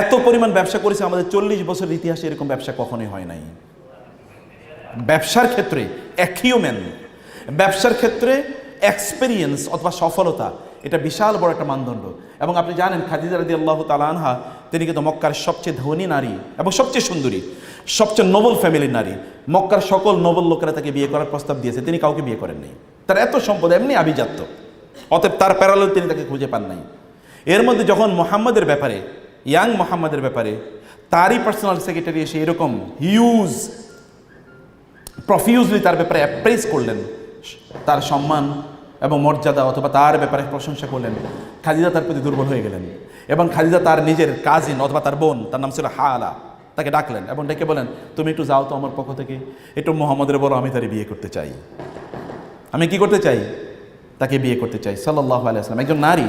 এত পরিমাণ ব্যবসা করেছে আমাদের 40 বছরের ইতিহাসে এরকম ব্যবসা কখনোই হয় নাই। ব্যবসার ক্ষেত্রে অ্যাকিউমেন, ব্যবসার ক্ষেত্রে এক্সপেরিয়েন্স অথবা সফলতা, এটা বিশাল বড় একটা মানদণ্ড। এবং আপনি জানেন খাদিজা রাদিয়াল্লাহু তাআলা আনহা তিনি কিন্তু মক্কার সবচেয়ে ধনী নারী এবং সবচেয়ে সুন্দরী, সবচেয়ে নোবেল ফ্যামিলির নারী। মক্কার সকল নোবেল লোকেরা তাকে বিয়ে করার প্রস্তাব দিয়েছে, তিনি কাউকে বিয়ে করেন নাই। তার এত সম্পদ, এমনি আভিজাত্য, অতএব তার প্যারালেল তিনি তাকে খুঁজে পান নাই। এর মধ্যে যখন মুহাম্মাদের ব্যাপারে, ইয়াং মুহাম্মাদের ব্যাপারে তারই পার্সোনাল সেক্রেটারি এসে এরকম হিউজ প্রফিউজলি তার ব্যাপারে অ্যাপ্রেজ করলেন, তার সম্মান এবং মর্যাদা অথবা তার ব্যাপারে প্রশংসা করলেন, খাদিজা তার প্রতি দুর্বল হয়ে গেলেন এবং খাদিজা তার নিজের কাজিন অথবা তার বোন, তার নাম ছিল হালা, তাকে ডাকলেন এবং ডেকে বলেন, তুমি একটু যাও তো আমার পক্ষ থেকে, একটু মোহাম্মদের বলো আমি তারে বিয়ে করতে চাই। আমি কি করতে চাই? তাকে বিয়ে করতে চাই। সাল্লাল্লাহু আলাইহি ওয়াসাল্লাম। একজন নারী,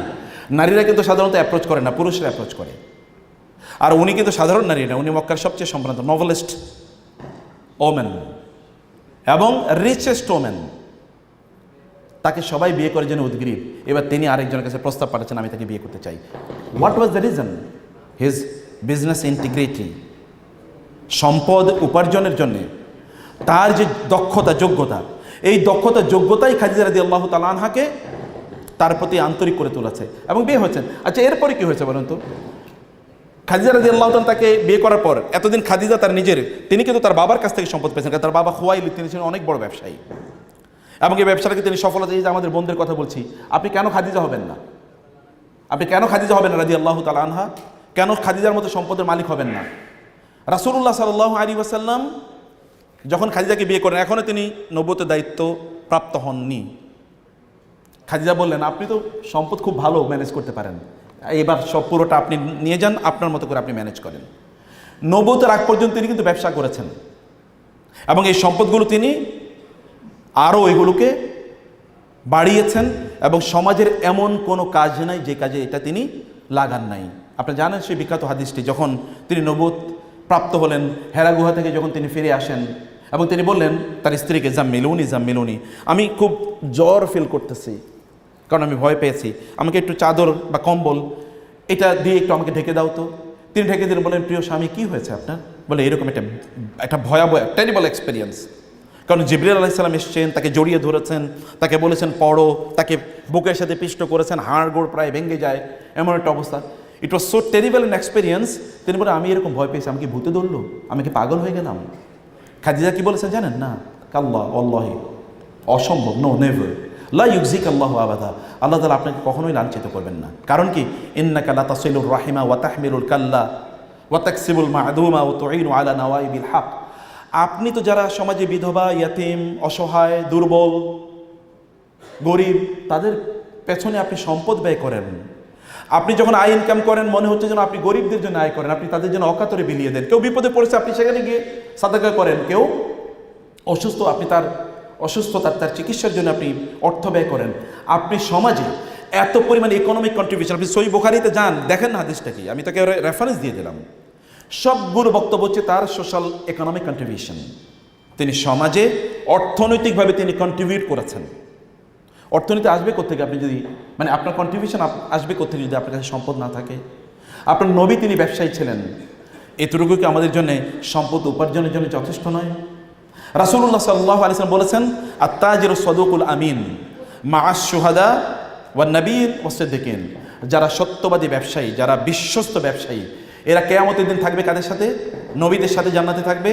নারীরা কিন্তু সাধারণত অ্যাপ্রোচ করে না, পুরুষরা অ্যাপ্রোচ করে। আর উনি কিন্তু সাধারণ নারী না, উনি মক্কার সবচেয়ে সম্ভ্রান্ত নভেলিস্ট ওমেন এবং রিচেস্ট ওমেন। তাকে সবাই বিয়ে করে যেন উদ্গ্রীব। এবার তিনি আরেকজনের কাছে প্রস্তাব পাঠাচ্ছেন, আমি তাকে বিয়ে করতে চাই। What was the reason? His business integrity, সম্পদ উপার্জনের জন্যে তার যে দক্ষতা যোগ্যতা, এই দক্ষতা যোগ্যতাই খাদিজা রাদিয়াল্লাহু তাআলা আনহাকে তার প্রতি আন্তরিক করে তুলেছে এবং বিয়ে হয়েছেন। আচ্ছা, এরপরে কি হয়েছে বলুন তো? খাদিজা রাদিয়াল্লাহু তাআলা তাকে বিয়ে করার পর এতদিন খাদিজা তার নিজের, তিনি কিন্তু তার বাবার কাছ থেকে সম্পদ পেয়েছেন। তার বাবা খুয়াইলিদ, তিনি ছিলেন অনেক বড় ব্যবসায়ী এবং এই ব্যবসাটাকে তিনি সফলতা, এই যে আমাদের বোনদের কথা বলছি, আপনি কেন খাদিজা হবেন না? আপনি কেন খাদিজা হবেন না রাদিয়াল্লাহু তাআলা আনহা? কেন খাদিজার মতো সম্পদের মালিক হবেন না? রাসূলুল্লাহ সাল্লাল্লাহু আলাইহি ওয়াসাল্লাম যখন খাদিজাকে বিয়ে করেন, এখনও তিনি নবুয়তের দায়িত্ব প্রাপ্ত হননি। খাদিজা বললেন, আপনি তো সম্পদ খুব ভালো ম্যানেজ করতে পারেন, এবার সব পুরোটা আপনি নিয়ে যান, আপনার মতো করে আপনি ম্যানেজ করেন। নবুয়তের আগ পর্যন্ত তিনি কিন্তু ব্যবসা করেছেন এবং এই সম্পদগুলো তিনি আরও এগুলোকে বাড়িয়েছেন এবং সমাজের এমন কোনো কাজ নাই যে কাজে এটা তিনি লাগান নাই। আপনি জানেন সেই বিখ্যাত হাদিসটি, যখন তিনি নবুয়ত প্রাপ্ত হলেন, হেরা গুহা থেকে যখন তিনি ফিরে আসেন এবং তিনি বললেন তার স্ত্রীকে, জাম্মিলুনি, আমি খুব জ্বর ফিল করতেছি, কারণ আমি ভয় পেয়েছি, আমাকে একটু চাদর বা কম্বল এটা দিয়ে একটু আমাকে ঢেকে দাও তো। তিনি ঢেকে দিলেন, বলেন, প্রিয় স্বামী কী হয়েছে আপনার? বলে, এরকম একটা ভয়াবহ টেরিবল এক্সপিরিয়েন্স। কারণ জিবরিল আলাইহিস সালাম এসেছেন, তাকে জড়িয়ে ধরেছেন, তাকে বলেছেন পড়ো, তাকে বুকের সাথে পিষ্ট করেছেন, হাড় গোড় প্রায় ভেঙে যায়, এমন একটা অবস্থা। It was so terrible an experience. তিনি বলে, আমি এরকম ভয় পেয়েছি, আমি কি ভূতে ধরলো, আমি কি পাগল হয়ে গেলাম? খাদিজা কি বলেছেন জানেন? না, কাল্লা আল্লাহি, অসম্ভব, নো নেভার, লা ইউজিক আল্লাহু আবাদা, আল্লাহ তাআলা আপনাকে কখনোই লাঞ্ছিত করবেন না। কারণ কি? ইন্নাকা লা তাসিলুর রাহিমা ওয়া তাহমিলুল কাল্লা ওয়া তাকসিবুল মা'দুমা ওয়া তুঈনু আলা নাওয়াইবিল হক। আপনি তো যারা সমাজে বিধবা, ইয়াতিম, অসহায়, দুর্বল, গরিব, তাদের পেছনে আপনি সম্পদ ব্যয় করেন। আপনি যখন আয় ইনকাম করেন, মনে হচ্ছে যেন আপনি গরিবদের জন্য আয় করেন, আপনি তাদের জন্য অকাতরে বিলিয়ে দেন। কেউ বিপদে পড়েছে, আপনি সেখানে গিয়ে সাদাকা করেন। কেউ অসুস্থ, আপনি তার অসুস্থতার তার চিকিৎসার জন্য আপনি অর্থ ব্যয় করেন। আপনি সমাজে এত পরিমাণে ইকোনমিক কন্ট্রিবিউশন, আপনি সহিহ বুখারীতে যান, দেখেন না হাদিসটা কি, আমি তাকে রেফারেন্স দিয়ে দিলাম। সবগুলো বক্তব্য হচ্ছে তার সোশ্যাল ইকোনমিক কন্ট্রিবিউশন। তিনি সমাজে অর্থনৈতিকভাবে তিনি কন্ট্রিবিউট করেছেন। অর্থনীতি আসবে কোত্থেকে? আপনি যদি আপনার কন্ট্রিবিউশন আসবে কোত্থেকে যদি আপনার কাছে সম্পদ না থাকে? আপনার নবী তিনি ব্যবসায়ী ছিলেন, এতটুকু কি আমাদের জন্য সম্পদ উপার্জনের জন্য যথেষ্ট নয়? রাসূলুল্লাহ সাল্লাল্লাহু আলাইহি ওয়াসাল্লাম বলেছেন, আত-তাজিরু সাদুকুল আমিন মা'আশ শুহাদা ওয়ান নাবিয়্যিন ওয়াস সিদ্দিকিন। যারা সত্যবাদী ব্যবসায়ী, যারা বিশ্বস্ত ব্যবসায়ী, এরা কিয়ামতের দিন থাকবে কাদের সাথে? নবীদের সাথে জান্নাতে থাকবে,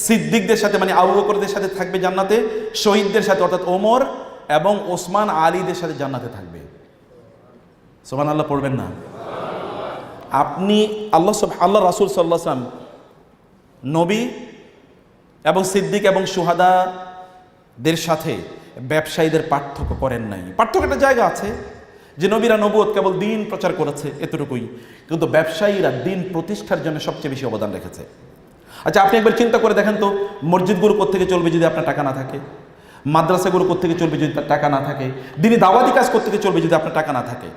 সিদ্দিকদের সাথে আবু বকরদের সাথে থাকবে জান্নাতে, শহীদদের সাথে অর্থাৎ ওমর এবং ওসমান আলীদের সাথে জান্নাতে থাকবে। সুবহানাল্লাহ পড়বেন না? আপনি আল্লাহ রাসূল সাল্লাল্লাহু আলাইহি ওয়াসাল্লাম নবী এবং সিদ্দিক এবং শুহাদাদের সাথে ব্যবসায়ীদের পার্থক্য করেন নাই। পার্থক্য একটা জায়গা আছে যে নবীরা নবুয়ত কেবল দিন প্রচার করেছে, এতটুকুই, কিন্তু ব্যবসায়ীরা দিন প্রতিষ্ঠার জন্য সবচেয়ে বেশি অবদান রেখেছে। আচ্ছা, আপনি একবার চিন্তা করে দেখেন তো, মসজিদগুলো কোত্থেকে চলবে যদি আপনার টাকা না থাকে? মাদ্রাসাগুলো কোত্থেকে চলবে যদি তার টাকা না থাকে? দিনই দাওয়াতি কাজ কোত্থেকে চলবে যদি আপনার টাকা না থাকে,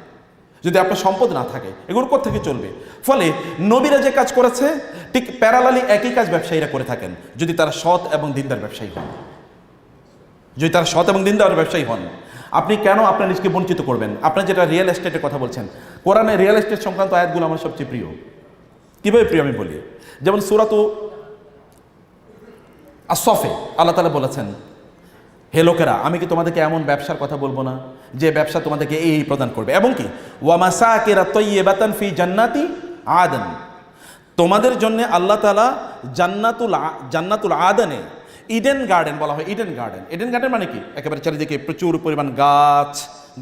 যদি আপনার সম্পদ না থাকে? এগুলো কোত্থেকে চলবে? ফলে নবীরা যে কাজ করেছে ঠিক প্যারালালি একই কাজ ব্যবসায়ীরা করে থাকেন, যদি তারা সৎ এবং দিনদার ব্যবসায়ী হন। যদি তারা সৎ এবং দিনদার ব্যবসায়ী হন, আপনি কেন আপনার নিজকে বঞ্চিত করবেন? আপনার যেটা রিয়েল এস্টেটের কথা বলছেন, কোরআনে রিয়েল এস্টেট সংক্রান্ত আয়াতগুলো আমার সবচেয়ে প্রিয়। কীভাবে প্রিয় আমি বলি, যেমন সূরাত আস-সফে আল্লাহ তাআলা বলেছেন, হে লোকেরা, আমি কি তোমাদেরকে এমন ব্যবসার কথা বলবো না যে ব্যবসা তোমাদেরকে এই প্রদান করবে, এবং কি ওয়া মাসাকিরা তাইয়্যিবাতান ফি জান্নাতি আদন, তোমাদের জন্য আল্লাহ তাআলা জান্নাতুল আদনে, ইডেন গার্ডেন বলা হয়। ইডেন গার্ডেন মানে কি? একেবারে চারিদিকে প্রচুর পরিমাণ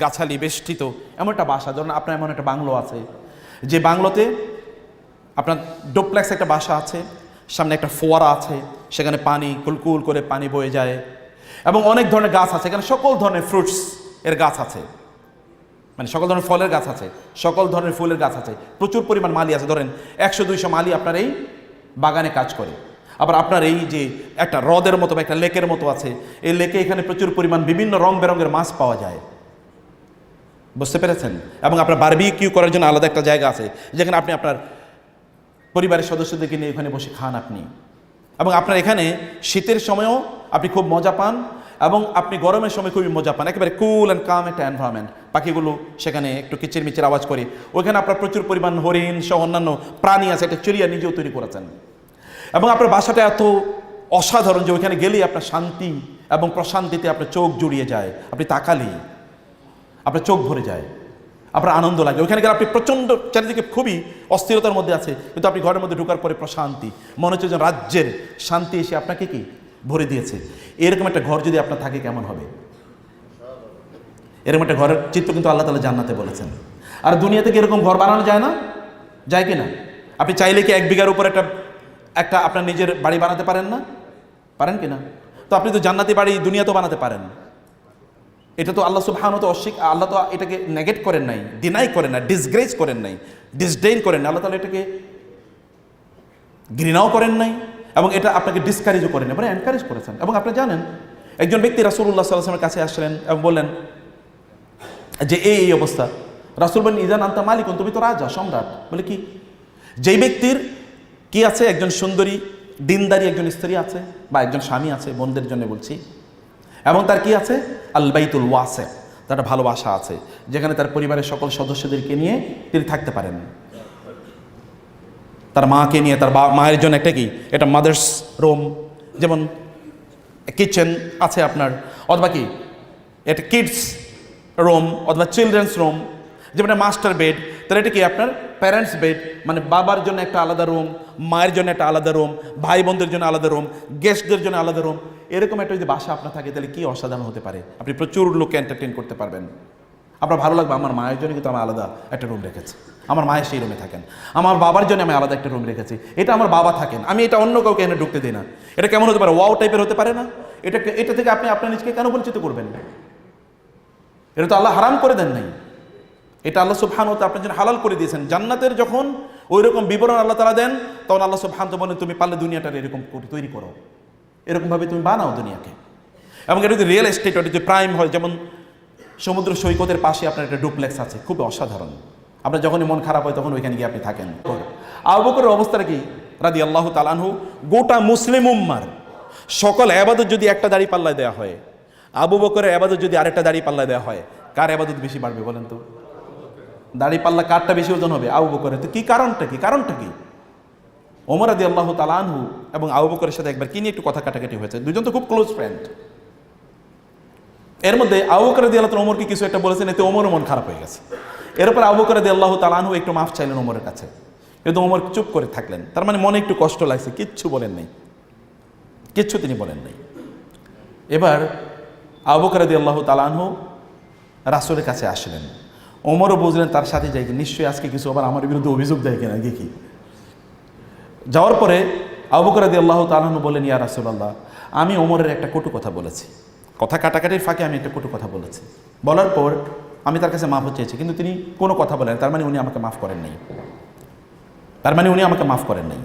গাছালি বেষ্টিত এমন একটা বাসা। ধরুন আপনার এমন একটা বাংলো আছে, যে বাংলোতে আপনার ডুপ্লেক্স একটা বাসা আছে, সামনে একটা ফোয়ারা আছে, সেখানে পানি কুলকুল করে পানি বয়ে যায়, এবং অনেক ধরনের গাছ আছে, এখানে সকল ধরনের ফ্রুটস এর গাছ আছে, মানে সকল ধরনের ফলের গাছ আছে, সকল ধরনের ফুলের গাছ আছে, প্রচুর পরিমাণ মালি আছে। ধরেন 100-200 মালি আপনার এই বাগানে কাজ করে। আবার আপনার এই যে একটা হ্রদের মতো বা একটা লেকের মতো আছে, এই লেকে এখানে প্রচুর পরিমাণ বিভিন্ন রং বেরঙের মাছ পাওয়া যায়, বুঝতে পেরেছেন? এবং আপনার বারবিকিউ করার জন্য আলাদা একটা জায়গা আছে, যেখানে আপনি আপনার পরিবারের সদস্যদেরকে নিয়ে এখানে বসে খান আপনি। এবং আপনার এখানে শীতের সময়ও আপনি খুব মজা পান, এবং আপনি গরমের সময় খুবই মজা পান। একেবারে কুল অ্যান্ড কাম একটা এনভায়রনমেন্ট, পাখিগুলো সেখানে একটু কিচিরমিচির আওয়াজ করে। ওইখানে আপনার প্রচুর পরিমাণ হরিণ সহ অন্যান্য প্রাণী আছে, একটা চিড়িয়া নিজেও তৈরি করেছেন। এবং আপনার বাসাটা এত অসাধারণ যে ওইখানে গেলেই আপনার শান্তি এবং প্রশান্তিতে আপনার চোখ জুড়িয়ে যায়, আপনি তাকালেই আপনার চোখ ভরে যায়, আপনার আনন্দ লাগে। ওইখানে গেলে আপনি প্রচণ্ড চারিদিকে খুবই অস্থিরতার মধ্যে আছে, কিন্তু আপনি ঘরের মধ্যে ঢোকার পরে প্রশান্তি, মনে হচ্ছে যেন রাজ্যের শান্তি এসে আপনাকে কি ভরে দিয়েছে। এরকম একটা ঘর যদি আপনার থাকে কেমন হবে? এরকম একটা ঘরের চিত্র কিন্তু আল্লাহ তাআলা জান্নাতে বলেছেন। আর দুনিয়া থেকে এরকম ঘর বানানো যায় না? যায় কি না? আপনি চাইলে কি 1 বিঘার উপর একটা আপনার নিজের বাড়ি বানাতে পারেন না? পারেন কি না? তো আপনি তো জান্নাতি বাড়ি দুনিয়াতেও বানাতে পারেন। এটা তো আল্লাহ সুবহানাহু ওয়া তাআলা আল্লাহ তো এটাকে নেগেট করেন নাই, ডিনাই করেন না, ডিসগ্রেস করেন নাই, ডিসডেইন করেন না। আল্লাহ তাআলা এটাকে ঘৃণাও করেন নাই, এবং এটা আপনাকে ডিসকারেজও করেন, এবারে এনকারেজ করেছেন। এবং আপনি জানেন, একজন ব্যক্তি রাসূলুল্লাহ সাল্লাল্লাহু আলাইহি ওয়াসাল্লামের কাছে আসলেন এবং বললেন যে এই অবস্থা। রাসূল বলেন, ইজান আনতা মালিকুন, তুমি তো রাজা, সম্রাট। বলে কি? যেই ব্যক্তির কি আছে, একজন সুন্দরী দিনদারি একজন স্ত্রী আছে বা একজন স্বামী আছে, বোনদের জন্য বলছি, এবং তার কি আছে? আল বাইতুল ওয়াসি, তার একটা ভালোবাসা আছে, যেখানে তার পরিবারের সকল সদস্যদেরকে নিয়ে তিনি থাকতে পারেন। তার মাকে নিয়ে, তার মায়ের জন্য একটা কি, এটা মাদার্স রুম, যেমন কিচেন আছে আপনার, অথবা কি এটা কিডস রুম অথবা চিলড্রেন্স রুম, যেমন মাস্টার বেড। তাহলে এটা কি আপনার প্যারেন্টস বেড, মানে বাবার জন্য একটা আলাদা রুম, মায়ের জন্য একটা আলাদা রুম, ভাই বোনদের জন্য আলাদা রুম, গেস্টদের জন্য আলাদা রুম। এরকম একটা যদি বাসা আপনার থাকে, তাহলে কি অসাধারণ হতে পারে। আপনি প্রচুর লোককে এন্টারটেইন করতে পারবেন, আপনার ভালো লাগবে। আমার মায়ের জন্য কিন্তু আমি আলাদা একটা রুম রেখেছি, আমার মায়ের সেই রুমে থাকেন। আমার বাবার জন্য আমি আলাদা একটা রুম রেখেছি, এটা আমার বাবা থাকেন, আমি এটা অন্য কাউকে এনে ঢুকতে দিই না। এটা কেমন হতে পারে? ওয়াও টাইপের হতে পারে না? এটা থেকে আপনি আপনার নিজকে কেন বঞ্চিত করবেন? এটা তো আল্লাহ হারাম করে দেন নাই, এটা আল্লাহ সুবহানাহু ওয়া তাআলা আপনার জন্য হালাল করে দিয়েছেন। জান্নাতের যখন ওই রকম বিবরণ আল্লাহ তাআলা দেন, তখন আল্লাহ সুবহানাহু ওয়া তাআলা বলেন, তুমি পারলে দুনিয়াটা এরকম তৈরি করো, এরকমভাবে তুমি বানাও দুনিয়াকে। এবং এটা যদি রিয়েল এস্টেট, ওটা যদি প্রাইম হয়, যেমন সমুদ্র সৈকতের পাশে আপনার একটা ডুপ্লেক্স আছে, খুব অসাধারণ। আপনার যখনই মন খারাপ হয় তখন ওইখানে গিয়ে আপনি থাকেন। আবু বকরের অবস্থাটা কি রাদিয়াল্লাহু তাআলা আনহু? গোটা মুসলিম উম্মার সকল ইবাদত যদি একটা দাড়ি পাল্লায় দেওয়া হয়, আবু বকরের ইবাদত যদি আরেকটা দাড়ি পাল্লায় দেওয়া হয়, কার ইবাদত বেশি বাড়বে বলেন তো? দাড়ি পাল্লা কারটা বেশি ওজন হবে? আবু বকরের। তো কি কারণটা কি? কারণটা কি? ওমর রাদিয়াল্লাহু তাআলা আনহু এবং আবু বকরের সাথে একবার কি নিয়ে একটু কথা কাটাকাটি হয়েছে, দুজন তো খুব ক্লোজ ফ্রেন্ড। এর মধ্যে আবু বকর রাদিয়াল্লাহু তাআলা ওমরকে কিছু একটা বলেছেন, এতে ওমরের মন খারাপ হয়ে গেছে। এরপর আবু বকর রাদিয়াল্লাহু তাআলা আনহু একটু মাফ চাইলেন ওমরের কাছে, কিন্তু ওমর চুপ করে থাকলেন। তার মানে মনে একটু কষ্ট লাগছে, কিচ্ছু বলেন নাই, কিচ্ছু তিনি বলেন নাই। এবার আবু বকর রাদিয়াল্লাহু তাআলা আনহু রাসূলের কাছে আসলেন। ওমরও বুঝলেন তার সাথে যাই, নিশ্চয়ই আজকে কিছু আবার আমার বিরুদ্ধে অভিযোগ দেয় কিনা, কি যাওয়ার পরে আবু বকর রাদিয়াল্লাহু তাআলা আনহু বলেন, ইয়া রাসূলুল্লাহ, আমি ওমরের একটা কটু কথা বলেছি, কথা কাটাকাটির ফাঁকে আমি একটা কটু কথা বলেছি। বলার পর আমি তার কাছে মাফ চেয়েছি, কিন্তু তিনি কোনো কথা বলেন, তার মানে উনি আমাকে মাফ করেন নাই, তার মানে উনি আমাকে মাফ করেন নাই।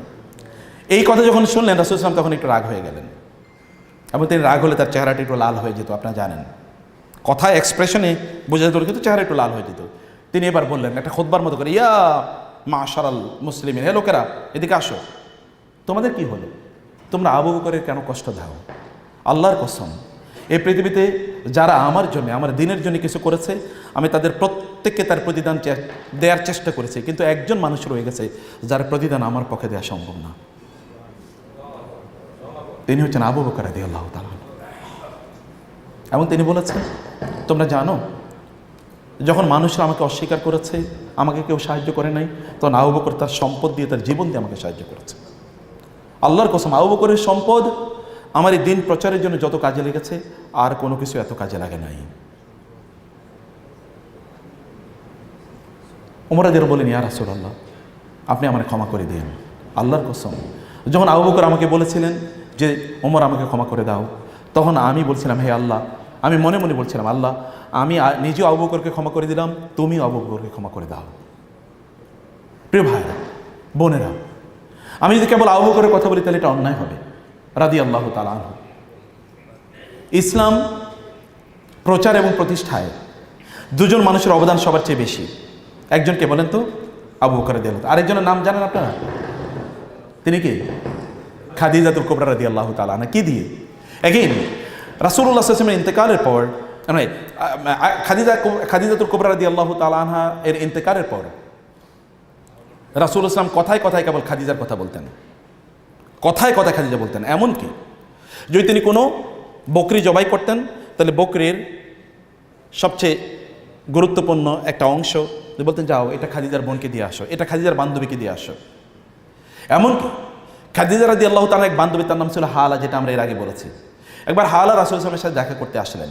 এই কথা যখন শুনলেন রাসূল সাল্লাল্লাহু আলাইহি ওয়াসাল্লাম তখন একটু রাগ হয়ে গেলেন, এবং তিনি রাগ হলে তার চেহারাটি একটু লাল হয়ে যেত, আপনারা জানেন। কথা এক্সপ্রেশনে বোঝা যেত, কিন্তু চেহারা একটু লাল হয়ে যেত। তিনি এবার বললেন একটা খুতবার মতো করে, ইয়া মাশারাল মুসলিমিন, হে লোকেরা এদিকে আসো, তোমাদের কি হলো? তোমরা আবু বকরের কেন কষ্ট দাও? আল্লাহর কসম, এই পৃথিবীতে যারা আমার জন্য, আমার দিনের জন্য কিছু করেছে, আমি তাদের প্রত্যেককে তার প্রতিদান দেওয়ার চেষ্টা করেছি, কিন্তু একজন মানুষ রয়ে গেছে যার প্রতিদান আমার পক্ষে দেওয়া সম্ভব না। তিনি হচ্ছেন আবু বকর রাদিয়াল্লাহু তাআলা। এবং তিনি বলেছেন, তোমরা জানো, যখন মানুষরা আমাকে অস্বীকার করেছে, আমাকে কেউ সাহায্য করে নাই, তখন আবু বকর তার সম্পদ দিয়ে, তার জীবন দিয়ে আমাকে সাহায্য করেছে। আল্লাহর কসম, আবু বকরের সম্পদ আমার এই দিন প্রচারের জন্য যত কাজে লেগেছে, আর কোনো কিছু এত কাজে লাগে নাই। ওমর রাদিয়াল্লাহু বলেন, ইয়া রাসূলুল্লাহ, আপনি আমাকে ক্ষমা করে দিন। আল্লাহর কসম, যখন আবু বকর আমাকে বলেছিলেন যে ওমর আমাকে ক্ষমা করে দাও, তখন আমি বলছিলাম, হে আল্লাহ, আমি মনে মনে বলছিলাম, আল্লাহ আমি নিজেও আবু বকরকে ক্ষমা করে দিলাম, তুমিও আবু বকরকে ক্ষমা করে দাও। প্রিয় ভাইরা, বোনেরা, আমি যদি কেবল আবু বকরের কথা বলি তাহলে এটা অন্যায় হবে। রাদিয়াল্লাহু তাআলা আনহু। ইসলাম প্রচার এবং প্রতিষ্ঠায় দুজন মানুষের অবদান সবার চেয়ে বেশি। একজনকে বলেন তো, আবু বকর রাদিয়াল্লাহু তাআলা। আরেকজনের নাম জানেন আপনারা? তিনি কি? খাদিজাতুল কুবরা রাদিয়াল্লাহু তাআলা আনহা। কি দিয়ে? এগেইন রাসূলুল্লাহ সাল্লাল্লাহু আলাইহি ওয়াসাল্লামের ইন্তেকালের পর, খাদিজাতুল কুবরা রাদিয়াল্লাহু তাআলা আনহা এর ইন্তেকালের পর রাসূলুল্লাহ সাল্লাল্লাহু আলাইহি ওয়াসাল্লাম কথায় কথায় কেবল খাদিজার কথা বলতেন, কথায় কথায় খাদিজা বলতেন। এমনকি যদি তিনি কোনো বকরি জবাই করতেন তাহলে বকরির সবচেয়ে গুরুত্বপূর্ণ একটা অংশ বলতেন, যাও এটা খাদিজার বোনকে দিয়ে আসো, এটা খাদিজার বান্ধবীকে দিয়ে আসো। এমনকি খাদিজা রাদিয়াল্লাহু তাআলা এক বান্ধবী, তার নাম ছিল হালা, যেটা আমরা এর আগে বলেছি। একবার হালা রাসূল সাল্লাল্লাহু আলাইহি ওয়াসাল্লামের সাথে দেখা করতে আসলেন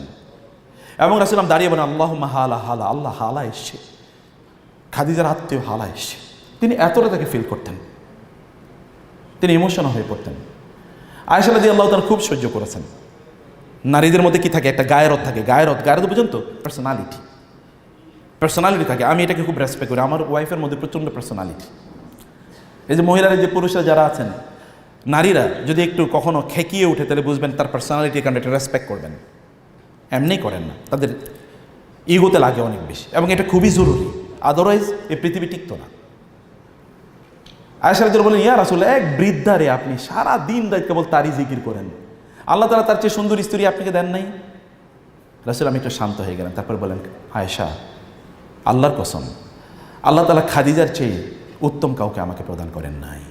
এবং রাসূল দাঁড়িয়ে বলেন, আল্লাহুম্মা হালা হালা, আল্লাহ হালা এসছে, খাদিজার আত্মীয় হালা এসছে। তিনি এতটা তাকে ফিল করতেন, তিনি ইমোশনাল হয়ে পড়তেন। আয়েশা রাদিয়াল্লাহু তাআলা খুব সহ্য করেছেন। নারীদের মধ্যে কি থাকে? একটা গায়রত থাকে। গায়রত বুঝেন তো? পার্সোনালিটি থাকে। আমি এটাকে খুব রেসপেক্ট করি। আমার ওয়াইফের মধ্যে প্রচণ্ড পার্সোনালিটি। এই যে মহিলারা, যে পুরুষরা যারা আছেন, নারীরা যদি একটু কখনো খেকিয়ে উঠে তাহলে বুঝবেন তার পার্সোনালিটির কারণে এটা রেসপেক্ট করবেন। এমনি করেন না, তাদের ইগোতে লাগে অনেক বেশি, এবং এটা খুবই জরুরি। আদারওয়াইজ এই পৃথিবী টিকতো না। আয়েশা রাদিয়াল্লাহু বলেন, ইয়া রাসূলুল্লাহ, এক বৃদ্ধা রে আপনি সারা দিন রাত কেবল তারই জিকির করেন, আল্লাহ তাআলা তার চেয়ে সুন্দর স্ত্রী আপনাকে দেন নাই? রাসূল আমি একটু শান্ত হয়ে গেলেন। তারপর বলেন, আয়েশা, আল্লাহর কসম, আল্লাহ তাআলা খাদিজার চেয়ে উত্তম কাউকে আমাকে প্রদান করেন নাই।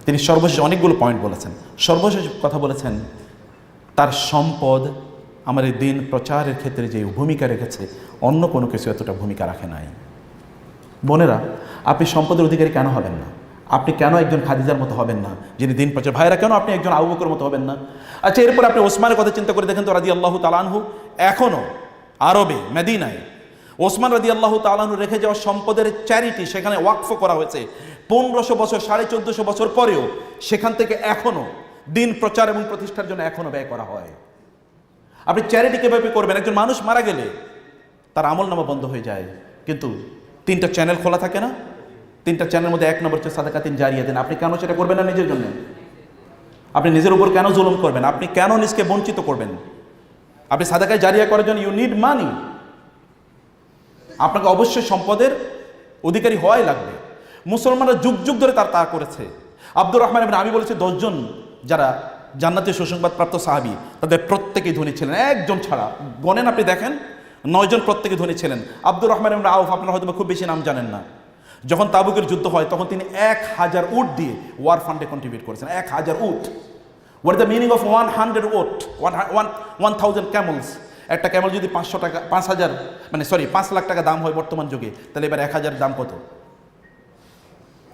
তিনি সর্বশেষ অনেকগুলো পয়েন্ট বলেছেন। সর্বশেষ কথা বলেছেন, তার সম্পদ আমার এই দিন প্রচারের ক্ষেত্রে যে ভূমিকা রেখেছে, অন্য কোনো কিছু এতটা ভূমিকা রাখে নাই। বোনেরা, আপনি সম্পদের অধিকারী কেন হবেন না? আপনি কেন একজন খাদিজার মতো হবেন না যিনি দিন প্রচার? ভাইরা, কেন আপনি একজন আবু বকরের মতো হবেন না? আচ্ছা, এরপর আপনি ওসমানের কথা চিন্তা করে দেখেন তো, রাদিয়াল্লাহু তাআলা আনহু। এখনও আরবে মদিনায় ওসমান রাদিয়াল্লাহু তাআলা আনহু রেখে যাওয়া সম্পদের চ্যারিটি সেখানে ওয়াকফ করা হয়েছে। 1500 বছর, 1450 বছর পরেও সেখান থেকে এখনও দিন প্রচার এবং প্রতিষ্ঠার জন্য এখনও ব্যয় করা হয়। আপনি চ্যারিটি কীভাবে করবেন? একজন মানুষ মারা গেলে তার আমলনামা বন্ধ হয়ে যায়, কিন্তু 3টা চ্যানেল খোলা থাকে না? 3টা চ্যানেলের মধ্যে 1 নম্বর হচ্ছে সাদাকাতিন জারিয়া দেন। আপনি কেন সেটা করবেন না নিজের জন্য? আপনি নিজের উপর কেন জুলুম করবেন? আপনি কেন নিজকে বঞ্চিত করবেন? আপনি সাদাকায় জারিয়া করার জন্য ইউ নিড মানি। আপনাকে অবশ্যই সম্পদের অধিকারী হওয়াই লাগবে। মুসলমানরা যুগ যুগ ধরে তা করেছে। আব্দুর রহমান ইবনে আবি বলেছে, 10 জন যারা জান্নাতের সুসংবাদপ্রাপ্ত সাহাবী, তাদের প্রত্যেকেই ধনী ছিলেন, একজন ছাড়া। গণেন, আপনি দেখেন, 9 জন প্রত্যেকে ধনী ছিলেন। আব্দুর রহমান ইবনে আউফ, আপনারা হয়তো খুব বেশি নাম জানেন না। যখন তাবুকের যুদ্ধ হয় তখন তিনি 1000 উট দিয়ে ওয়ার ফান্ডে কন্ট্রিবিউট করেছেন। 1000 উট। হোয়াট দ্য মিনিং অফ 100 উট? 1000 ক্যামেলস। একটা ক্যামেল যদি 500 টাকা, 5 লাখ টাকা দাম হয় বর্তমান যুগে, তাহলে এবার 1000 দাম কত?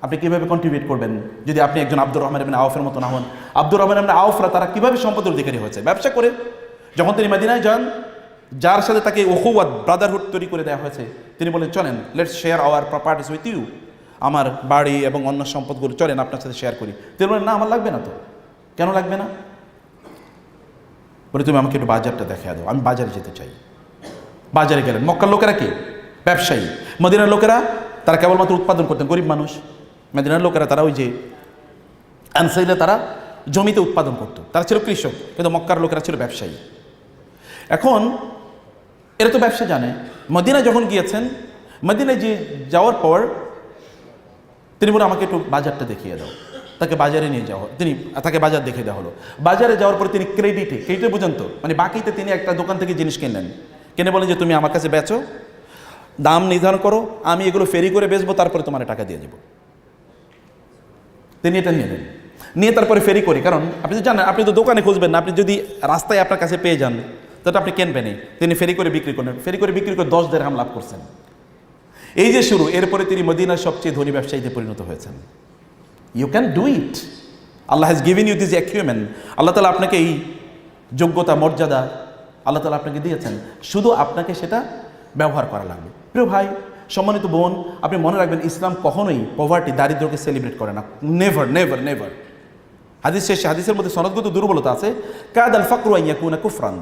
আপনি কীভাবে কন্ট্রিবিউট করবেন যদি আপনি একজন আব্দুর রহমান ইবনে আউফের মতো না হন? আব্দুর রহমান ইবনে আউফরা তারা কীভাবে সম্পদের অধিকারী হয়েছে? ব্যবসা করে। যখন তিনি মদিনায় যান, যার সাথে তাকে উখুওয়াত, ব্রাদারহুড তৈরি করে দেওয়া হয়েছে, তিনি বলেন, চলেন, let's share our properties with you. আমার বাড়ি এবং অন্য সম্পদগুলো চলেন আপনার সাথে শেয়ার করি। তিনি বলেন, না, আমার লাগবে না। তো কেন লাগবে না? বলে, তুমি আমাকে একটু বাজারটা দেখিয়ে দাও, আমি বাজারে যেতে চাই। বাজারে গেলেন। মক্কার লোকেরা কি? ব্যবসায়ী। মদিনার লোকেরা তারা কেবলমাত্র উৎপাদন করতেন, গরিব মানুষ। মদিনার লোকেরা তারা ওই যে আনসারীরা, তারা জমিতে উৎপাদন করতো, তারা ছিল কৃষক। কিন্তু মক্কার লোকেরা ছিল ব্যবসায়ী। এখন এরা তো ব্যবসা জানে। মদিনায় যখন গিয়েছেন, মদিনায় যাওয়ার পর তিনি বলে, আমাকে একটু বাজারটা দেখিয়ে দাও। তাকে বাজারে নিয়ে যাওয়া, তাকে বাজার দেখিয়ে দেওয়া হলো। বাজারে যাওয়ার পরে তিনি ক্রেডিটে বুঝেন তো, মানে বাকিতে তিনি একটা দোকান থেকে জিনিস কিনলেন। কিনে বলেন যে, তুমি আমার কাছে বেচো, দাম নির্ধারণ করো, আমি এগুলো ফেরি করে বেচবো, তারপরে তোমার টাকা দিয়ে দেবো। তিনি এটা নিলেন, নিয়ে তারপরে ফেরি করি। কারণ আপনি তো জানেন, আপনি তো দোকানে খুঁজবেন না, আপনি যদি রাস্তায় আপনার কাছে পেয়ে যান তাহলে আপনি কিনবেনই। তিনি ফেরি করে বিক্রি করলেন। ফেরি করে বিক্রি করে 10 দিরহাম লাভ করছেন। এই যে শুরু। এরপরে তিনি মদিনার সবচেয়ে ধনী ব্যবসায়ীতে পরিণত হয়েছেন। You can do it. Allah has given you this acumen. Allah Taala আপনাকে এই যোগ্যতা, মর্যাদা আল্লাহ তাআলা আপনাকে দিয়েছেন, শুধু আপনাকে সেটা ব্যবহার করা লাগবে। প্রিয় ভাই, সম্মানিত বোন, আপনি মনে রাখবেন, ইসলাম কখনোই পভার্টি, দারিদ্র্যকে সেলিব্রেট করে না। Never never never. হাদিস শেষে, হাদিসের মধ্যে সনদগত দুর্বলতা আছে। কাদাল ফাকরু আন ইয়াকুনা কুফরান,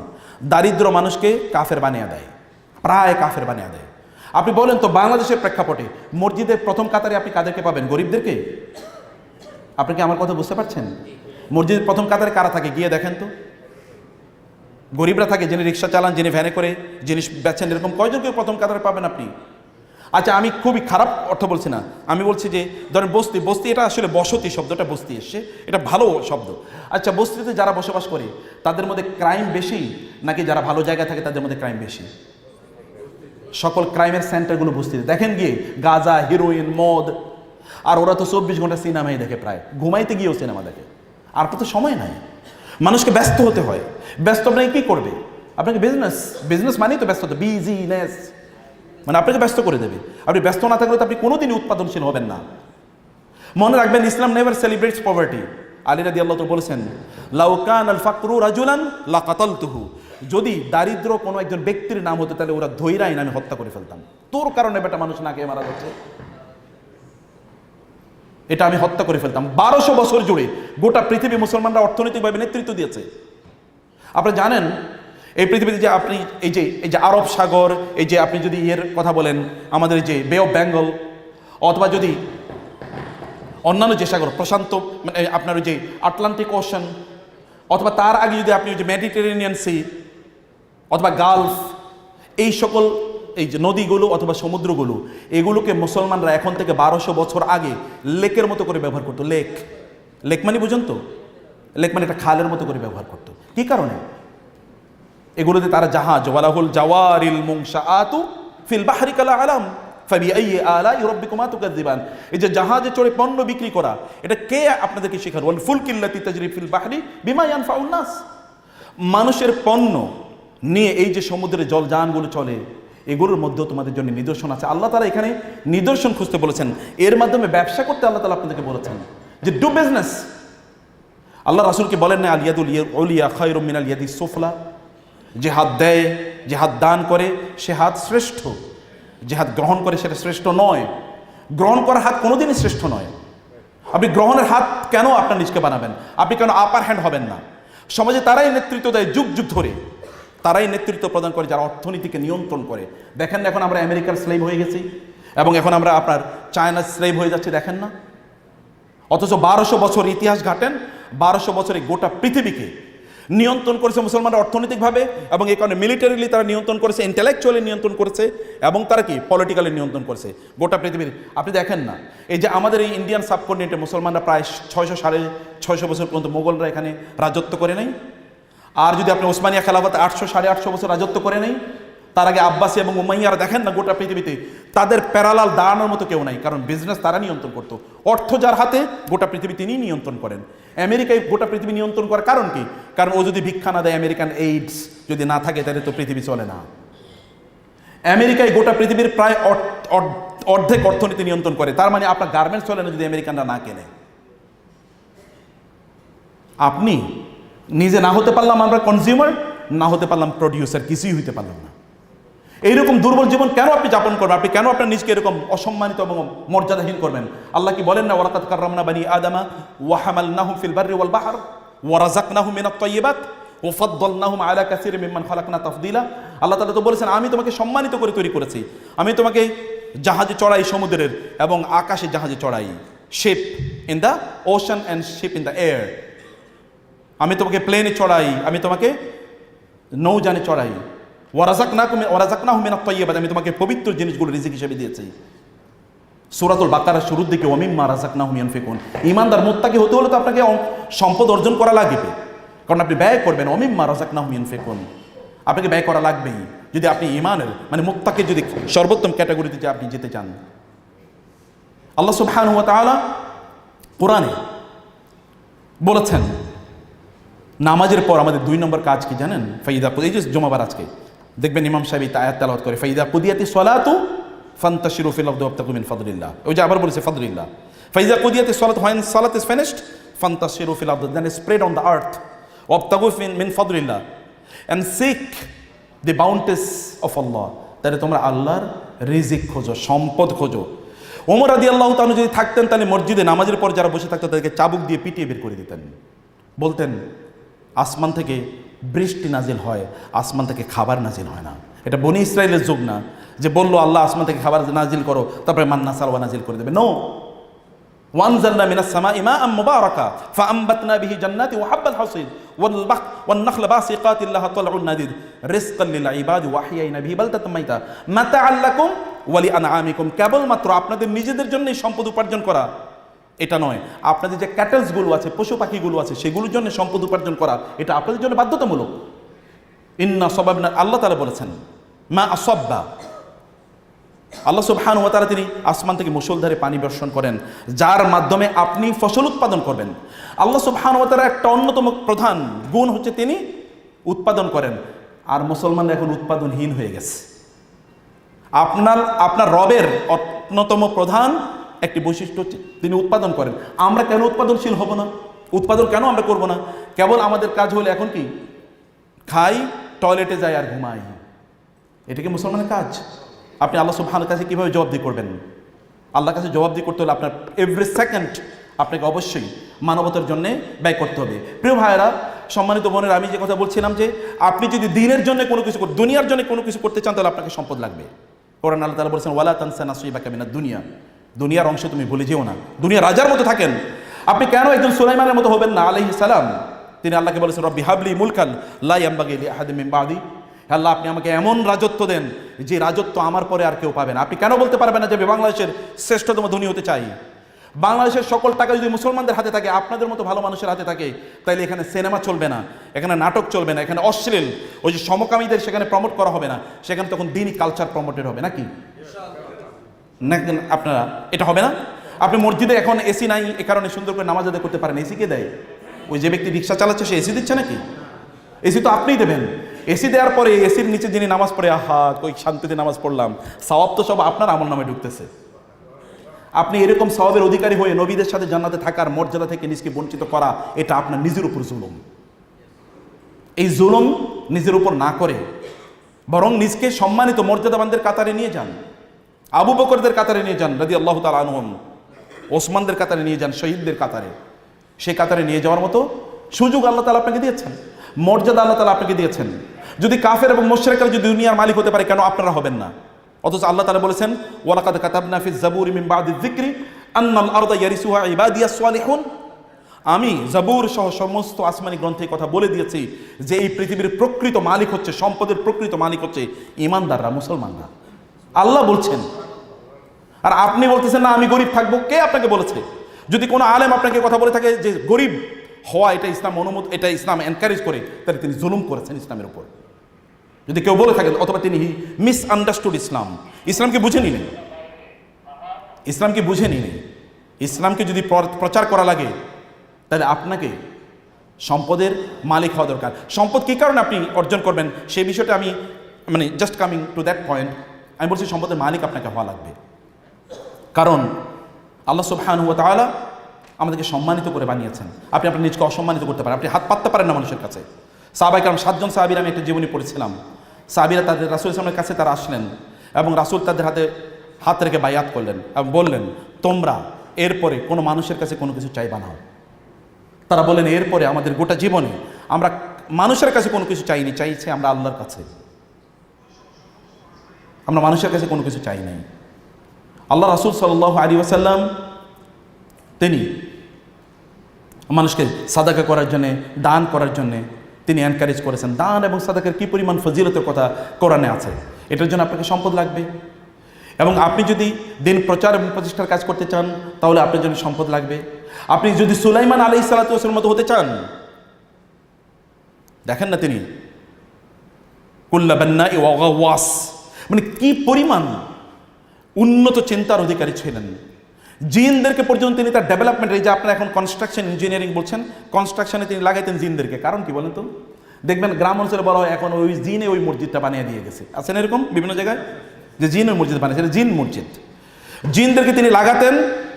দারিদ্র মানুষকে কাফের বানিয়ে দেয়, প্রায় কাফের বানিয়ে দেয়। আপনি বলেন তো বাংলাদেশের প্রেক্ষাপটে মসজিদের প্রথম কাতারে আপনি কাদেরকে পাবেন? গরিবদেরকে। আপনি কি আমার কথা বুঝতে পারছেন? মসজিদের প্রথম কাতারে কারা থাকে গিয়ে দেখেন তো। গরিবরা থাকে, যিনি রিক্সা চালান, যিনি ভ্যানে করে জিনিস বেচেন, এরকম কয়জনকে প্রথম কাতারে পাবেন আপনি? আচ্ছা, আমি খুবই খারাপ অর্থ বলছি না, আমি বলছি যে ধরেন বস্তি, বস্তি এটা আসলে বসতি শব্দটা বস্তি এসছে, এটা ভালো শব্দ। আচ্ছা, বস্তিতে যারা বসবাস করে তাদের মধ্যে ক্রাইম বেশি নাকি যারা ভালো জায়গায় থাকে তাদের মধ্যে ক্রাইম বেশি? সকল ক্রাইমের সেন্টারগুলো বস্তিতে দেখেন গিয়ে, গাঁজা, হিরোইন, মদ। আর ওরা তো 24 ঘন্টা সিনেমাই দেখে, প্রায় ঘুমাইতে গিয়েও সিনেমা দেখে। আর তো সময় নাই, মানুষকে ব্যস্ত হতে হয়। ব্যস্ত আপনাকে কী করবে? আপনাকে বিজনেস, বিজনেস মানেই তো ব্যস্ত হতে, বিজিনেস মানে আপনাকে ব্যস্ত করে দেবে। আপনি ব্যস্ত না থাকলে তো আপনি কোনোদিনই উৎপাদনশীল হবেন না। মনে রাখবেন, ইসলাম নেভার সেলিব্রেটস পভার্টি। আলী রাদিয়াল্লাহু তাআলা বলেছেন, লাউ কানা আল ফাকরু রাজুলান লাকাতালতুহু, যদি দারিদ্র কোনো একজন ব্যক্তির নাম হতো তাহলে ওরা ধৈরাই আমি হত্যা করে ফেলতাম। তোর কারণে বেটা মানুষ না খেয়ে মারা যাচ্ছে, এটা আমি হত্যা করে ফেলতাম। 1200 বছর জুড়ে গোটা পৃথিবী মুসলমানরা অর্থনৈতিকভাবে নেতৃত্ব দিয়েছে। আপনারা জানেন এই পৃথিবীতে যে আপনি এই যে আরব সাগর, এই যে আপনি যদি এর কথা বলেন আমাদের যে বে অফ বেঙ্গল, অথবা যদি অন্যান্য যে সাগর, প্রশান্ত মানে আপনার ওই যে আটলান্টিক ওশান, অথবা তার আগে যদি আপনি ওই যে মেডিটেরেনিয়ান সি অথবা গালফ, এই সকল এই যে নদীগুলো অথবা সমুদ্রগুলো, এগুলোকে মুসলমানরা এখন থেকে 1200 বছর আগে লেকের মতো করে ব্যবহার করতো। লেক, লেক মানে বুঝুন তো, লেক মানে একটা খালের মতো করে ব্যবহার করতো। কি কারণে? এগুলোতে তারা জাহাজ, ওয়ালাহুল জাওয়ারিল মুনশাআতু ফিল বাহরি কাল আলাম ফাবিআইয়ি আলাই রাব্বিকুমা তুকাযযিবান। এই যে জাহাজে চড়ে পণ্য বিক্রি করা, এটা কে আপনাদেরকে শেখালো? ওয়াল ফুলকিল্লাতি তাজরি ফিল বাহরি বিমা ইয়ানফাউন নাস। মানুষের পণ্য নিয়ে এই যে সমুদ্রের জলযানগুলো চলে, এগুলোর মধ্যেও তোমাদের জন্য নিদর্শন আছে। আল্লাহ তাআলা এখানে নিদর্শন খুঁজতে বলেছেন, এর মাধ্যমে ব্যবসা করতে আল্লাহ তাআলা আপনাদেরকে বলেছেন যে ডু বিজনেস। আল্লাহ রাসূলকে বলেন না, আল ইয়াদুল উলিয়া খায়রুম মিনাল ইয়াদিস সুফলা, যে হাত দেয়, যে হাত দান করে সে হাত শ্রেষ্ঠ, যে হাত গ্রহণ করে সেটা শ্রেষ্ঠ নয়। গ্রহণ করার হাত কোনোদিনই শ্রেষ্ঠ নয়। আপনি গ্রহণের হাত কেন আপনার নিজকে বানাবেন? আপনি কেন আপার হ্যান্ড হবেন না? সমাজে তারাই নেতৃত্ব দেয় যুগ যুগ ধরে, তারাই নেতৃত্ব প্রদান করে যারা অর্থনীতিকে নিয়ন্ত্রণ করে। দেখেন না এখন আমরা আমেরিকার স্লেভ হয়ে গেছি, এবং এখন আমরা আপনার চায়নার স্লেভ হয়ে যাচ্ছি, দেখেন না? অথচ 1200 বছর ইতিহাস ঘাটেন, 1200 বছরে গোটা পৃথিবীকে নিয়ন্ত্রণ করেছে মুসলমানরা অর্থনৈতিকভাবে, এবং এই কারণে মিলিটারিলি তারা নিয়ন্ত্রণ করেছে, ইন্টেলেকচুয়ালি নিয়ন্ত্রণ করেছে, এবং তারা কি পলিটিক্যালি নিয়ন্ত্রণ করেছে গোটা পৃথিবীর। আপনি দেখেন না, এই যে আমাদের এই ইন্ডিয়ান সাবকন্টিনেন্টে মুসলমানরা প্রায় 600-650 বছর পর্যন্ত মোগলরা এখানে রাজত্ব করে নাই। আর যদি আপনি ওসমানিয়া খেলাফত 800-850 বছর রাজত্ব করে নেই, তার আগে আব্বাসী এবং উমাইয়ারা দেখেন না, গোটা পৃথিবীতে তাদের প্যারালাল দাঁড়ানোর মতো কেউ নাই, কারণ বিজনেস তারা নিয়ন্ত্রণ করতো। অর্থ যার হাতে, গোটা পৃথিবী তিনিই নিয়ন্ত্রণ করেন। আমেরিকায় গোটা পৃথিবী নিয়ন্ত্রণ করার কারণ কি? কারণ ও যদি ভিক্ষা না দেয়, আমেরিকান এইডস যদি না থাকে, তাহলে তো পৃথিবী চলে না। আমেরিকায় গোটা পৃথিবীর প্রায় অর্ধেক অর্থনীতি নিয়ন্ত্রণ করে। তার মানে আপনার গার্মেন্টস চলে না যদি আমেরিকানরা না কেনে। আপনি নিজে না হতে পারলাম আমরা কনজিউমার, না হতে পারলাম প্রডিউসার, কিছুই হইতে পারলাম না। এইরকম দুর্বল জীবন কেন আপনি যাপন করবেন? আপনি কেন আপনার নিজকে এরকম অসম্মানিত এবং মর্যাদাহীন করবেন? আল্লাহ কি বলেন না, ওয়ালাকাদ কাররামনা বানি আদামা ওয়া হামালনাহুম ফিল বাররি ওয়াল বাহর ওয়া রাযাকনাহুম মিনাত তাইয়্যিবাত ওয়া ফাদ্দালনাহুম আলা কাসীরিম মিম্মান খালাকনা তাফদীলা। আল্লাহ তাআলা তো বলেছেন, আমি তোমাকে সম্মানিত করে তৈরি করেছি, আমি তোমাকে জাহাজে চড়াই সমুদ্রের এবং আকাশে জাহাজে চড়াই, ship in the ocean and ship in the air. আমি তোমাকে প্লেনে চড়াই, আমি তোমাকে নৌযানে চড়াই। ওয়ারাযাকনাহুম মিনাত তাইয়্যিবাত, আমি তোমাকে পবিত্র জিনিসগুলো রিজিক হিসেবে দিয়েছি। সূরাতুল বাকারার শুরুর দিকে ওয়া মিম্মা রাযাকনাহুম ইয়ানফিকুন। ঈমানদার মুত্তাকি হতে হলে তো আপনাকে সম্পদ অর্জন করা লাগবে, কারণ আপনি ব্যয় করবেন। ওয়া মিম্মা রাযাকনাহুম ইয়ানফিকুন, আপনাকে ব্যয় করা লাগবেই যদি আপনি ঈমানের মানে মুত্তাকি যদি সর্বোত্তম ক্যাটাগরিতে যে আপনি যেতে চান। আল্লাহ সুবহানাহু ওয়া তাআলা কোরআনে বলেছেন, নামাজের পর আমাদের 2 নম্বর কাজ কি জানেন? ফাইদা, এই যে জুমাবার আজকে দেখবেন ইমাম সাহেব এই আয়াত তেলাওয়াত করে, ফাইদা কুদিয়াতিস সালাতু ফান্তাশিরু ফিল আরদি ওয়াবতাগু মিন ফাদলিল্লাহ। ওই যে আবার বলেছে ফাদলিল্লাহ। ফাইদা কুদিয়াতিস সালাতু, when salat is finished, ফান্তাশিরু ফিল আরদি, then spread on the earth, ওয়াবতাগু মিন ফাদলিল্লাহ, and seek the bounties of Allah। তাহলে তোমরা আল্লাহর রিজিক খোঁজো, সম্পদ খোঁজো। ওমর রাদিয়াল্লাহু তাআলা যদি থাকতেন তাহলে মসজিদে নামাজের পর যারা বসে থাকতো তাদেরকে চাবুক দিয়ে পিটিয়ে বের করে দিতেন। বলতেন আসমান থেকে বৃষ্টি নাজিল হয়, আসমান থেকে খাবার নাজিল হয় না। এটা বনি ইসরায়েলের যুগ না যে বললো আল্লাহ আসমান থেকে খাবার নাজিল করো তারপরে মান্না সালওয়া নাজিল করে দেবে। নো, ওয়ানজালনা মিনাস সামাই মাআম মুবারাকা ফাআমবাতনা বিহি জান্নাতি ওয়া হাব্বাল হাসীদ ওয়ান নাখলা বাসিকাতিন লাহা তালউন নাদিদ রিজকান লিল ইবাদি ওয়া আহইয়ানা বিহি বালদাতাম মাইতা মাতাআল লাকুম ওয়া লিআনআমিকুম। কেবলমাত্র আপনাদের নিজেদের জন্যই সম্পদ উপার্জন করা এটা নয়, আপনাদের যে ক্যাটেলসগুলো আছে, পশু পাখিগুলো আছে, সেগুলোর জন্য সম্পদ উপার্জন করা এটা আপনাদের জন্য বাধ্যতামূলক। ইন্না সাবাবনা, আল্লাহ তাআলা বলেছেন মা আসাব্বা, আল্লাহ সুবহানাহু ওয়া তাআলা তিনি আসমান থেকে মুষলধারে পানি বর্ষণ করেন যার মাধ্যমে আপনি ফসল উৎপাদন করবেন। আল্লাহ সুবহানাহু ওয়া তাআলার একটা অন্যতম প্রধান গুণ হচ্ছে তিনি উৎপাদন করেন, আর মুসলমানরা এখন উৎপাদনহীন হয়ে গেছে। আপনার রবের অন্যতম প্রধান একটি বৈশিষ্ট্য হচ্ছে তিনি উৎপাদন করেন। আমরা কেন উৎপাদনশীল হব না? উৎপাদন কেন আমরা করব না? কেবল আমাদের কাজ হলে এখন কি খাই, টয়লেটে যাই আর ঘুমাই, এটা কি মুসলমানের কাজ? আপনি আল্লাহ সুবহানাহু কাছে কীভাবে জবাবদিহি করবেন? আল্লাহর কাছে জবাবদিহি করতে হলে আপনার এভরি সেকেন্ড আপনাকে অবশ্যই মানবতার জন্যে ব্যয় করতে হবে। প্রিয় ভাইয়েরা, সম্মানিত বোনের, আমি যে কথা বলছিলাম যে আপনি যদি দিনের জন্য কোনো কিছু, দুনিয়ার জন্য কোনো কিছু করতে চান তাহলে আপনাকে সম্পদ লাগবে। কোরআন আল্লাহ তাআলা বলেছেন ওয়ালা তানসা নাসিবাকা মিনাদ দুনিয়া, দুনিয়ার অংশ তুমি ভুলে যেও না, দুনিয়া রাজার মতো থাকেন। আপনি কেন একজন সুলাইমানের মতো হবেন না আলাইহিস সালাম? তিনি আল্লাহকে বলেছেন রব্বি হাবলি মুলকান লা ইয়ামবাগি লিআহাদিন মিন বাদি, আল্লাহ আপনি আমাকে এমন রাজত্ব দেন যে রাজত্ব আমার পরে আর কেউ পাবে না। আপনি কেন বলতে পারবেন না যে আমি বাংলাদেশের শ্রেষ্ঠতম ধনী হতে চাই? বাংলাদেশের সকল টাকা যদি মুসলমানদের হাতে থাকে, আপনাদের মতো ভালো মানুষের হাতে থাকে, তাহলে এখানে সিনেমা চলবে না, এখানে নাটক চলবে না, এখানে অশ্লীল ওই যে সমকামীদের সেখানে প্রমোট করা হবে না, সেখানে তখন দিনই কালচার প্রমোটেড হবে নাকি? আপনারা এটা হবে না? আপনি মসজিদে এখন এসি নাই, এ কারণে সুন্দর করে নামাজ আদায় করতে পারেন। এসি কে দেয়? ওই যে ব্যক্তি রিক্সা চালাচ্ছে সে এসি দিচ্ছে নাকি? এসি তো আপনিই দেবেন। এসি দেওয়ার পরে এসির নিচে যিনি নামাজ পড়ে, আহা কই শান্তিতে নামাজ পড়লাম, সওয়াব তো সব আপনার আমল নামে ঢুকতেছে। আপনি এরকম সওয়াবের অধিকারী হয়ে নবীদের সাথে জান্নাতে থাকার মর্যাদা থেকে নিজকে বঞ্চিত করা, এটা আপনার নিজের উপর জুলুম। এই জুলুম নিজের উপর না করে বরং নিজকে সম্মানিত মর্যাদাবানদের কাতারে নিয়ে যান। আবু বকরদের কাতারে নিয়ে যান রাদিয়াল্লাহু তাআলা আনহুম, ওসমানদের কাতারে নিয়ে যান, শহীদদের কাতারে। সেই কাতারে নিয়ে যাওয়ার মতো সুযোগ আল্লাহ তাআলা আপনাকে দিয়েছেন, মর্যাদা আল্লাহ তাআলা আপনাকে দিয়েছেন। যদি কাফের এবং মুশরিকরা যদি দুনিয়ার মালিক হতে পারে, কেন আপনারা হবেন না? অথচ আল্লাহ তাআলা বলেছেন ওয়ালাকাদ কাতাবনা ফিজ জাবুরি মিন বাদিয যিকরি আন্নাল আরদা ইয়ারিসুহা ইবাদিয়াস সালিহুন, আমি জাবুর সহ সমস্ত আসমানি গ্রন্থে কথা বলে দিয়েছি যে এই পৃথিবীর প্রকৃত মালিক হচ্ছে, সম্পদের প্রকৃত মালিক হচ্ছে ঈমানদাররা, মুসলমানরা। আল্লাহ বলছেন, আর আপনি বলতেছেন না আমি গরিব থাকবো। কে আপনাকে বলেছে? যদি কোনো আলেম আপনাকে কথা বলে থাকে যে গরিব হওয়া এটা ইসলাম অনুমোদন, এটা ইসলাম এনকারেজ করে, তাহলে তিনি জুলুম করেছেন ইসলামের উপর। যদি কেউ বলে থাকে, অথবা তিনি মিস আন্ডারস্টুড ইসলাম, ইসলামকে বুঝে নিলেন, ইসলামকে বুঝে নিলেন। ইসলামকে যদি প্রচার করা লাগে তাহলে আপনাকে সম্পদের মালিক হওয়া দরকার। সম্পদ কী কারণে আপনি অর্জন করবেন সেই বিষয়টা আমি just coming to that point, আমি বলছি সম্পদের মালিক আপনাকে হওয়া লাগবে। কারণ আল্লাহ সুবহানাহু ওয়া তাআলা আমাদেরকে সম্মানিত করে বানিয়েছেন। আপনি আপনার নিজকে অসম্মানিত করতে পারেন, আপনি হাত পাততে পারেন না মানুষের কাছে। সাহাবায়ে কেরাম 7 জন সাহাবীর আমি একটা জীবনী পড়েছিলাম। সাহাবীরা তাদের রাসূল সাল্লাল্লাহু আলাইহি ওয়াসাল্লামের কাছে তারা আসলেন এবং রাসূল তাদের হাতে হাত রেখে বায়াত করলেন এবং বললেন তোমরা এরপরে কোনো মানুষের কাছে কোনো কিছু চাইবা না। তারা বললেন এরপরে আমাদের গোটা জীবনে আমরা মানুষের কাছে কোনো কিছু চাইনি, চাইছে আমরা আল্লাহর কাছে। আমরা মানুষের কাছে কোনো কিছু চাই নাই। আল্লাহ রাসূল সাল্লাল্লাহু আলাইহি ওয়াসাল্লাম তিনি মানুষকে সাদাকা করার জন্যে, দান করার জন্যে তিনি এনকারেজ করেছেন। দান এবং সাদাকার কী পরিমাণ ফজিলতের কথা কোরআনে আছে। এটার জন্য আপনাকে সম্পদ লাগবে, এবং আপনি যদি দিন প্রচার এবং প্রতিষ্ঠার কাজ করতে চান তাহলে আপনার জন্য সম্পদ লাগবে। আপনি যদি সুলাইমান আলাইহিস সালাতু ওয়াস সালামের মতো হতে চান, দেখেন না তিনি কুল্লা বান্নাই ওয়া গাওয়াস, কি পরিমাণ উন্নত চিন্তার অধিকারী ছিলেন। জিনদেরকে পর্যন্ত তিনি তার ডেভেলপমেন্ট, এই যে আপনারা এখন কনস্ট্রাকশন ইঞ্জিনিয়ারিং বলছেন, কনস্ট্রাকশনে তিনি লাগাইতেন জিনদেরকে। কারণ কি বলেন তো? দেখবেন গ্রাম অঞ্চলে বলা হয় এখন ওই জিনে ওই মসজিদটা বানিয়ে দিয়ে গেছে, আছেন এরকম বিভিন্ন জায়গায় যে জিন ওই মসজিদ বানিয়েছে, জিন মসজিদ। জিনদেরকে তিনি লাগাতেন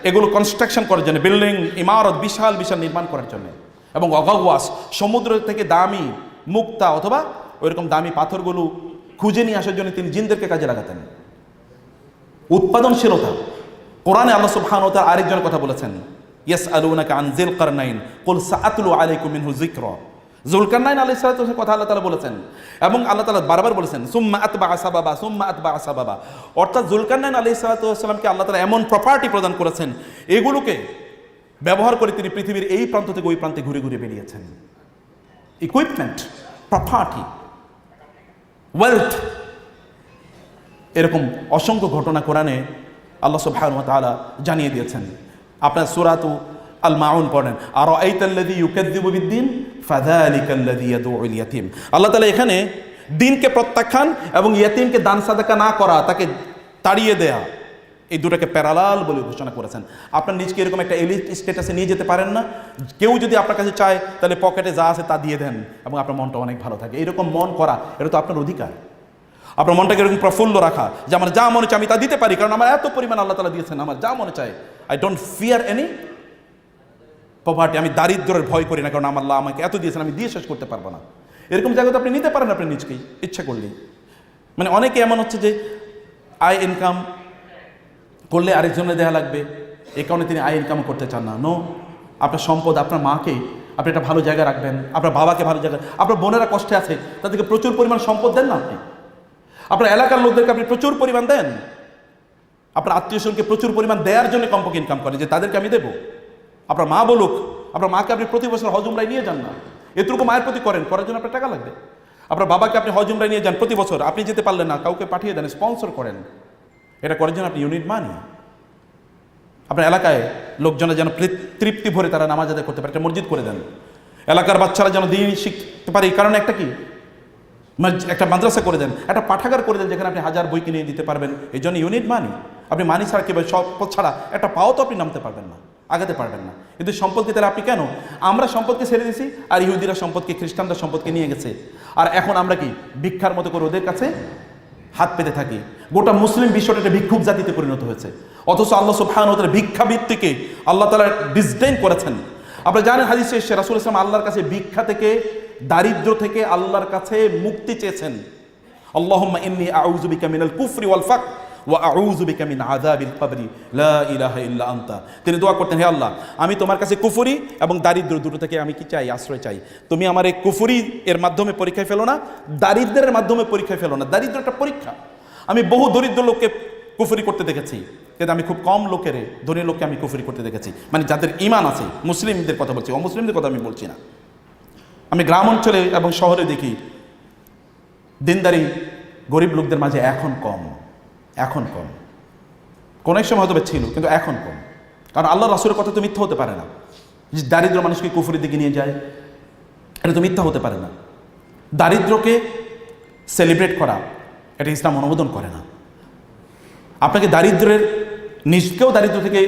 এগুলো কনস্ট্রাকশন করার জন্য, বিল্ডিং ইমারত বিশাল বিশাল নির্মাণ করার জন্য। এবং অগাওয়াস, সমুদ্র থেকে দামি মুক্তা অথবা ওইরকম দামি পাথরগুলো খুঁজে নিয়ে আসার জন্য তিনি জিনদেরকে কাজে লাগাতেন। উৎপাদনশীলতা, কোরআনে আল্লাহ সুবহানাহু ওয়া তাআলা আরেকজনের কথা বলেছেন, ইয়াসআলুনাকা আন যিল কারনাইন কুল সাআতলু আলাইকুম মিনহু যিকরা। যুলকারনাইন আলাইহিস সালামের কথা আল্লাহ তাআলা বলেছেন, এবং আল্লাহ তাআলা বারবার বলেছেন সুম্মা আতবা সাবাবা সুম্মা আতবা সাবাবা। অর্থাৎ যুলকারনাইন আলাইহিস সালামকে আল্লাহ তাআলা এমন প্রপার্টি প্রদান করেছেন, এগুলোকে ব্যবহার করে তিনি পৃথিবীর এই প্রান্ত থেকে ওই প্রান্তে ঘুরে ঘুরে বেরিয়েছেন। ইকুইপমেন্ট, প্রপার্টি, ওয়েলথ, এরকম অসংখ্য ঘটনা কোরআনে আল্লাহ সুবহানাহু ওয়া তাআলা জানিয়ে দিয়েছেন। আপনার সূরাতু আল মাউন পড়েন, আরাআইতাল্লাযী ইউকাযযিবু বিদ্দীন ফাযালিকাল্লাযী ইয়াদউল ইয়াতীম। আল্লাহ তাআলা এখানে দিনকে প্রত্যাখ্যান এবং ইয়াতীমকে দান সাদাকা না করা, তাকে তাড়িয়ে দেয়া, এই দুটাকে প্যারালাল বলে ঘোষণা করেছেন। আপনার নিজকে এরকম একটা এলিট স্ট্যাটাসে নিয়ে যেতে পারেন না। কেউ যদি আপনার কাছে চায় তাহলে পকেটে যা আছে তা দিয়ে দেন এবং আপনার মনটা অনেক ভালো থাকে। এরকম মন করা এটা তো আপনার অধিকার। আপনার মনটাকে এরকম প্রফুল্ল রাখা যে আমার যা মনে চায় আমি তা দিতে পারি, কারণ আমার এত পরিমাণ আল্লাহ তাআলা দিয়েছেন, আমার যা মনে চায়। I don't fear any poverty, আমি দারিদ্র্যের ভয় করি না, কারণ আমার আল্লাহ আমাকে এত দিয়েছেন, আমি দিয়ে শেষ করতে পারবো না। এরকম জায়গাতে আপনি নিতে পারেন আপনি নিজকেই ইচ্ছা করলেই। মানে অনেকে এমন হচ্ছে যে আয় ইনকাম করলে আরেকজনে দেওয়া লাগবে, এই কারণে তিনি আয় ইনকাম করতে চান না। নো, আপনার সম্পদ, আপনার মাকে আপনি একটা ভালো জায়গায় রাখবেন, আপনার বাবাকে ভালো জায়গায়, আপনার বোনেরা কষ্টে আছে তাদেরকে প্রচুর পরিমাণ সম্পদ দেন না আপনি, আপনার এলাকার লোকদেরকে আপনি প্রচুর পরিমাণ দেন, আপনার আত্মীয় স্বজনকে প্রচুর পরিমাণ দেওয়ার জন্য কমপক্ষে ইনকাম করেন যে তাদেরকে আমি দেবো। আপনার মা বলুক, আপনার মাকে আপনি প্রতি বছর হজ উমরায় নিয়ে যান না, এটুকু মায়ের প্রতি করেন, করার জন্য আপনার টাকা লাগবে। আপনার বাবাকে আপনি হজ উমরায় নিয়ে যান প্রতি বছর, আপনি যেতে পারলেন না, কাউকে পাঠিয়ে দেন, স্পন্সর করেন, এটা করার জন্য আপনি ইউনিট মানি। আপনার এলাকায় লোকজনের যেন তৃপ্তি ভরে তারা নামাজ আদায় করতে পারে, একটা মসজিদ করে দেন। এলাকার বাচ্চারা যেন দিন শিখতে পারে, এই কারণে একটা কি একটা মাদ্রাসা করে দেন, একটা পাঠাগার করে দেন যেখানে আপনি 1000 বই কিনে দিতে পারবেন। এই জন্য ইউনিট মানি। আপনি মানি ছাড়া কীভাবে, সম্পদ ছাড়া একটা পাও তো আপনি নামতে পারবেন না, আগাতে পারবেন না। কিন্তু সম্পদকে তাহলে আপনি কেন, আমরা সম্পদকে ছেড়ে দিয়েছি আর ইহুদিরা সম্পদকে, খ্রিস্টানরা সম্পদকে নিয়ে গেছে, আর এখন আমরা কি ভিক্ষার মতো করে ওদের কাছে হাত পেতে থাকি। গোটা মুসলিম বিশ্বটা একটা ভিক্ষুক জাতিতে পরিণত হয়েছে, অথচ আল্লাহ সুবহানাহু ওয়া তাআলা ভিক্ষাবৃত্তিকে আল্লাহ তাআলা ডিসডেইন করেছেন। আপনারা জানেন হাদিসে এসেছে রাসূল সাল্লাল্লাহু আলাইহি ওয়াসাল্লাম আল্লাহর কাছে ভিক্ষা থেকে, দারিদ্র্য থেকে আল্লাহর কাছে মুক্তি চেয়েছেন। আল্লাহুম্মা ইন্নী আউযু বিকা মিনাল কুফরি ওয়াল ফাকর ওয়া আউযু বিকা মিন আযাবিল কবরি লা ইলাহা ইল্লা আনতা। তিনি দোয়া করতেন, হে আল্লাহ, আমি তোমার কাছে কুফরি এবং দারিদ্র্য দুটো থেকে আমি কি চাই, আশ্রয় চাই। তুমি আমার এই কুফরি এর মাধ্যমে পরীক্ষায় ফেলো না, দারিদ্র্যের মাধ্যমে পরীক্ষায় ফেলো না। দারিদ্র একটা পরীক্ষা। আমি বহু দরিদ্র লোককে কুফরি করতে দেখেছি, কিন্তু আমি খুব কম লোকের, ধনী লোককে আমি কুফরি করতে দেখেছি, মানে যাদের ঈমান আছে। মুসলিমদের কথা বলছি, অমুসলিমদের কথা আমি বলছি না। আমি গ্রাম অঞ্চলে এবং শহরে দেখি দিনদারি গরিব লোকদের মাঝে এখন কম, এখন কম। কোন এক সময় হয়তো ছিল, কিন্তু এখন কম। কারণ আল্লাহ রাসূলের কথা তো মিথ্যা হতে পারে না, যে দারিদ্র মানুষকে কুফরির দিকে নিয়ে যায়, এটা তো মিথ্যা হতে পারে না। দারিদ্রকে সেলিব্রেট করা এটা ইসলাম অনুমোদন করে না। আপনাকে দারিদ্রের, নিজকেও দারিদ্র থেকে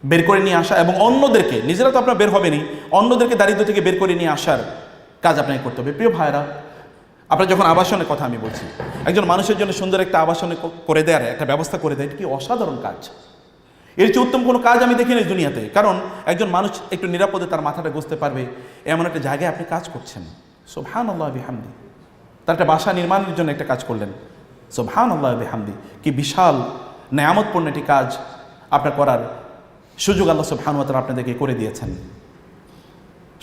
বের করে নিয়ে আসা এবং অন্যদেরকে, নিজেরা তো আপনার বের হবেনি, অন্যদেরকে দারিদ্র থেকে বের করে নিয়ে আসার কাজ আপনাকে করতে হবে। প্রিয় ভাইরা, আপনার যখন আবাসনের কথা আমি বলছি, একজন মানুষের জন্য সুন্দর একটা আবাসনে করে দেওয়ার একটা ব্যবস্থা করে দেয়, এটা কি অসাধারণ কাজ। এর চেয়ে উত্তম কোনো কাজ আমি দেখিনি দুনিয়াতে। কারণ একজন মানুষ একটু নিরাপদে তার মাথাটা গুঁজতে পারবে এমন একটা জায়গায় আপনি কাজ করছেন। সুবহানাল্লাহ বিহামদি। তার একটা বাসা নির্মাণের জন্য একটা কাজ করলেন। সুবহানাল্লাহ বিহামদি। কি বিশাল নেয়ামতপূর্ণ একটি কাজ আপনার করার সুযোগ আল্লাহ সুবহানাহু ওয়া তাআলা আপনাদেরকে করে দিয়েছেন।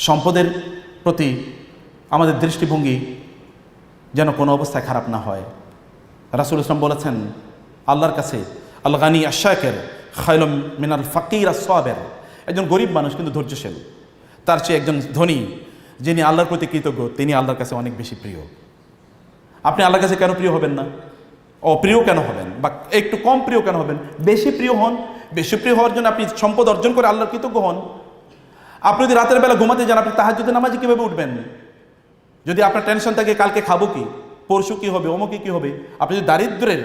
সম্পদের প্রতি আমাদের দৃষ্টিভঙ্গি যেন কোনো অবস্থায় খারাপ না হয়। রাসূল ইসলাম বলেছেন, আল্লাহর কাছে আল গানি আশ-শাকির খায়রুম মিনাল ফাকির আস-সাবির। একজন গরিব মানুষ কিন্তু ধৈর্যশীল, তার চেয়ে একজন ধনী যিনি আল্লাহর প্রতি কৃতজ্ঞ, তিনি আল্লাহর কাছে অনেক বেশি প্রিয়। আপনি আল্লাহর কাছে কেন প্রিয় হবেন না? অপ্রিয় কেন হবেন, বা একটু কম প্রিয় কেন হবেন? বেশি প্রিয় হন। বেশি প্রিয় হওয়ার জন্য আপনি সম্পদ অর্জন করে আল্লাহর কৃতজ্ঞ হন। আপনি যদি রাতের বেলা ঘুমাতে যান, আপনি তাহাজ্জুদের নামাজে কীভাবে উঠবেন? যদি আপনার টেনশন থাকে কালকে খাবো কি, পরশু কি হবে, অমুকে কি হবে, আপনি যদি দারিদ্রের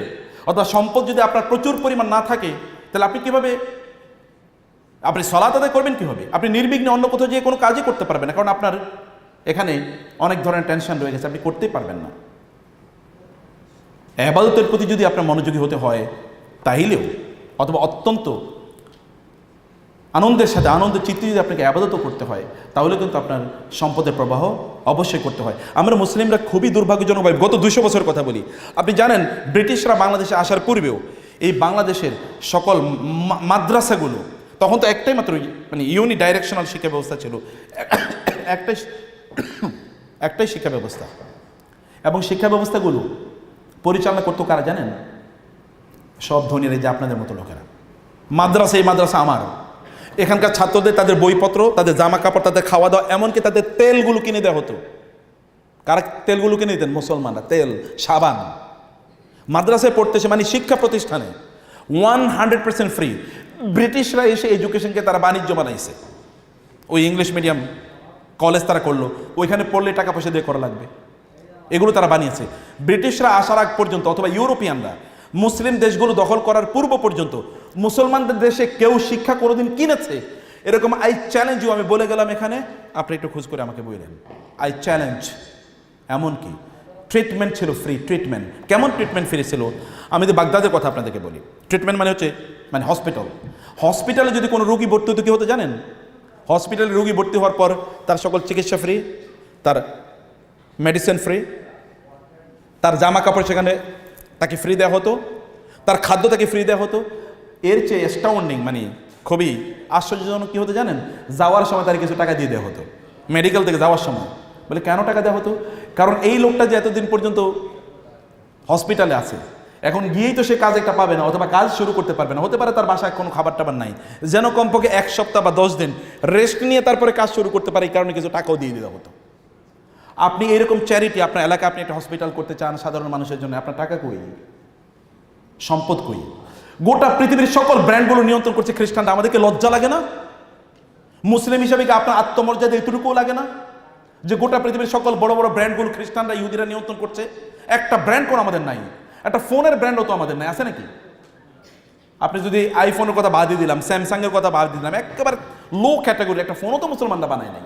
অথবা সম্পদ যদি আপনার প্রচুর পরিমাণ না থাকে, তাহলে আপনি কিভাবে, আপনি সালাত আদায় করবেন কীভাবে? আপনি নির্বিঘ্নে অন্য কোথাও যেয়ে কোনো কাজই করতে পারবেন না, কারণ আপনার এখানে অনেক ধরনের টেনশন রয়ে গেছে, আপনি করতেই পারবেন না। ইবাদতের প্রতি যদি আপনার মনোযোগী হতে হয় তাইলেও, অথবা অত্যন্ত আনন্দের সাথে, আনন্দের চিত্তে যদি আপনাকে ইবাদতও করতে হয়, তাহলে কিন্তু আপনার সম্পদের প্রবাহ অবশ্যই করতে হয়। আমরা মুসলিমরা খুবই দুর্ভাগ্যজনকভাবে, গত 200 বছরের কথা বলি, আপনি জানেন ব্রিটিশরা বাংলাদেশে আসার পূর্বেও এই বাংলাদেশের সকল মাদ্রাসাগুলো, তখন তো একটাই মাত্র মানে ইউনি ডাইরেকশনাল শিক্ষা ব্যবস্থা ছিল, একটাই একটাই শিক্ষা ব্যবস্থা, এবং শিক্ষা ব্যবস্থাগুলো পরিচালনা করতো কারা জানেন? সব ধনীরা, যে আপনাদের মতো লোকেরা। মাদ্রাসা, এই মাদ্রাসা আমার, এখানকার ছাত্রদের তাদের বইপত্র, তাদের জামা কাপড়, তাদের খাওয়া দাওয়া, এমনকি তাদের তেলগুলো কিনে দেওয়া হতো। কারা তেলগুলো কিনে দিতেন? মুসলমানরা। তেল, সাবান। মাদ্রাসায় পড়তেছে মানে শিক্ষা প্রতিষ্ঠানে 100% ফ্রি। ব্রিটিশরা এসে এডুকেশনকে তারা বাণিজ্য বানাইছে। ওই ইংলিশ মিডিয়াম কলেজ তারা করলো, ওইখানে পড়লে টাকা পয়সা দিয়ে করা লাগবে, এগুলো তারা বানিয়েছে। ব্রিটিশরা আসার আগ পর্যন্ত অথবা ইউরোপিয়ানরা মুসলিম দেশগুলো দখল করার পূর্ব পর্যন্ত মুসলমানদের দেশে কেউ শিক্ষা কোনোদিন কিনেছে এরকম? আই চ্যালেঞ্জ ইউ, আমি বলে গেলাম এখানে, আপনি একটু খোঁজ করে আমাকে বললেন। I challenge. এমনকি ট্রিটমেন্ট ছিল ফ্রি। ট্রিটমেন্ট কেমন? ট্রিটমেন্ট ফ্রি ছিল। আমি যদি বাগদাদের কথা আপনাদেরকে বলি, ট্রিটমেন্ট মানে হচ্ছে মানে হসপিটাল। হসপিটালে যদি কোনো রোগী ভর্তি হতো, কী হতো জানেন? হসপিটালে রোগী ভর্তি হওয়ার পর তার সকল চিকিৎসা ফ্রি, তার মেডিসিন ফ্রি, তার জামা কাপড় সেখানে তাকে ফ্রি দেওয়া হতো, তার খাদ্য তাকে ফ্রি দেওয়া হতো। এর চেয়ে অ্যাস্টাউন্ডিং মানে খুবই আশ্চর্যজনক কী হতো জানেন? যাওয়ার সময় তার কিছু টাকা দিয়ে দেওয়া হতো, মেডিকেল থেকে যাওয়ার সময়। বলে কেন টাকা দেওয়া হতো? কারণ এই লোকটা যে এতদিন পর্যন্ত হসপিটালে আছে, এখন গিয়েই তো সে কাজ একটা পাবে না, অথবা কাজ শুরু করতে পারবে না। হতে পারে তার বাসায় কোনো খাবার টাবার নাই, যেন কমপক্ষে 1 সপ্তাহ বা 10 দিন রেস্ট নিয়ে তারপরে কাজ শুরু করতে পারে, এই কারণে কিছু টাকাও দিয়ে দেওয়া হতো। আপনি এরকম চ্যারিটি আপনার এলাকায় আপনি একটা হসপিটাল করতে চান সাধারণ মানুষের জন্য, আপনার টাকা কই, সম্পদ কই? গোটা পৃথিবীর সকল ব্র্যান্ডগুলো নিয়ন্ত্রণ করছে খ্রিস্টানরা। আমাদেরকে লজ্জা লাগে না? মুসলিম হিসাবে কি আপনার আত্মমর্যাদা এতটুকুও লাগে না যে গোটা পৃথিবীর সকল বড় বড় ব্র্যান্ডগুলো খ্রিস্টানরা, ইহুদিরা নিয়ন্ত্রণ করছে? একটা ব্র্যান্ড কোনো আমাদের নাই, একটা ফোনের ব্র্যান্ডও তো আমাদের নাই, আছে নাকি? আপনি যদি আইফোনের কথা বাদ দিয়ে দিলাম, স্যামসাংয়ের কথা বাদ দিলাম, একেবারে লো ক্যাটাগরি একটা ফোনও তো মুসলমানরা বানায় নাই।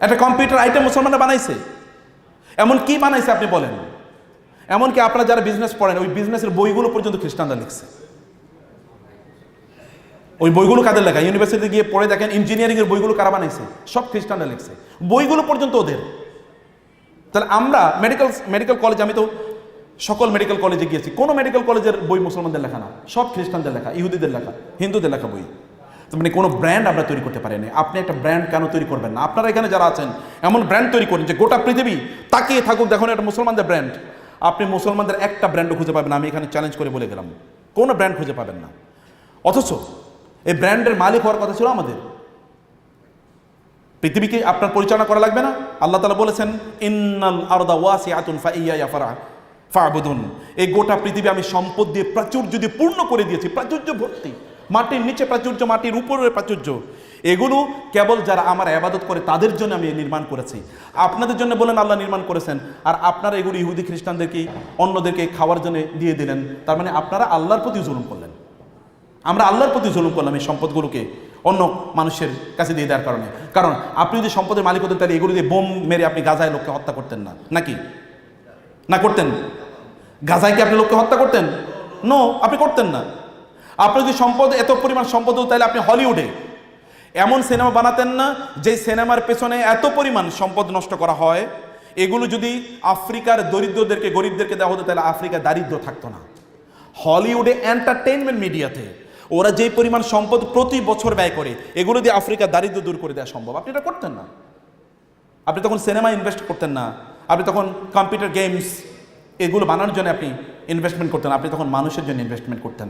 একটা কম্পিউটার আইটেম মুসলমানরা বানাইছে। এমন কি বানাইছে আপনি বলেন? এমনকি আপনারা যারা বিজনেস পড়েন, ওই বিজনেসের বইগুলো পর্যন্ত খ্রিস্টানরা লিখছে। ওই বইগুলো কাদের লেখা? ইউনিভার্সিটিতে গিয়ে পড়ে দেখেন, ইঞ্জিনিয়ারিংয়ের বইগুলো কারা বানাইছে? সব খ্রিস্টানরা লিখছে, বইগুলো পর্যন্ত ওদের। তাহলে আমরা মেডিকেল কলেজ, আমি তো সকল মেডিকেল কলেজে গিয়েছি, কোনো মেডিকেল কলেজের বই মুসলমানদের লেখা না, সব খ্রিস্টানদের লেখা, ইহুদিদের লেখা, হিন্দুদের লেখা বই। মানে কোনো ব্র্যান্ড আমরা তৈরি করতে পারিনি। আপনি একটা ব্র্যান্ড কেন তৈরি করবেন না? আপনারা এখানে যারা আছেন এমন ব্র্যান্ড তৈরি করেন যে গোটা পৃথিবী তাকিয়ে থাকুক, দেখুন এটা মুসলমানদের ব্র্যান্ড। আপনি মুসলমানদের একটা ব্র্যান্ডও খুঁজে পাবেন না, আমি এখানে চ্যালেঞ্জ করে বলে গেলাম, কোনো ব্র্যান্ড খুঁজে পাবেন না। অথচ এই ব্র্যান্ডের মালিক হওয়ার কথা ছিল আমাদের। পৃথিবীকে আপনার পরিচালনা করা লাগবে না? আল্লাহ তাআলা বলেছেন, ইন্নাল আরদা ওয়াসিআতুন ফাইয়া ফা'বুদুন। এই গোটা পৃথিবী আমি সম্পদ দিয়ে প্রাচুর্য দিয়ে পূর্ণ করে দিয়েছি, প্রাচুর্য ভর্তি, মাটির নিচে প্রাচুর্য, মাটির উপরে প্রাচুর্য। এগুলো কেবল যারা আমার ইবাদত করে তাদের জন্য আমি নির্মাণ করেছি। আপনাদের জন্য বলেন আল্লাহ নির্মাণ করেছেন, আর আপনারা এগুলো ইহুদি খ্রিস্টানদেরকে, অন্যদেরকে খাওয়ার জন্য দিয়ে দিলেন। তার মানে আপনারা আল্লাহর প্রতি জুলুম করলেন। আমরা আল্লাহর প্রতি জুলুম করলাম এই সম্পদগুলোকে অন্য মানুষের কাছে দিয়ে দেওয়ার কারণে। কারণ আপনি যদি সম্পদের মালিক হতেন, তাহলে এগুলো দিয়ে বোম মেরে আপনি গাজায় লোককে হত্যা করতেন না, নাকি? না করতেন? গাজায় কি আপনি লোককে হত্যা করতেন? নো, আপনি করতেন না। আপনি যদি সম্পদ, এত পরিমাণ সম্পদ হতো, তাহলে আপনি হলিউডে এমন সিনেমা বানাতেন না যে সিনেমার পেছনে এত পরিমাণ সম্পদ নষ্ট করা হয়। এগুলো যদি আফ্রিকার দরিদ্রদেরকে, গরিবদেরকে দেওয়া হতো, তাহলে আফ্রিকা দারিদ্র থাকতো না। হলিউডে এন্টারটেইনমেন্ট মিডিয়াতে ওরা যে পরিমাণ সম্পদ প্রতি বছর ব্যয় করে, এগুলো দিয়ে আফ্রিকার দারিদ্র দূর করে দেওয়া সম্ভব। আপনি এটা করতেন না। আপনি তখন সিনেমা ইনভেস্ট করতেন না, আপনি তখন কম্পিউটার গেমস এগুলো বানানোর জন্য আপনি ইনভেস্টমেন্ট করতেন। আপনি তখন মানুষের জন্য ইনভেস্টমেন্ট করতেন,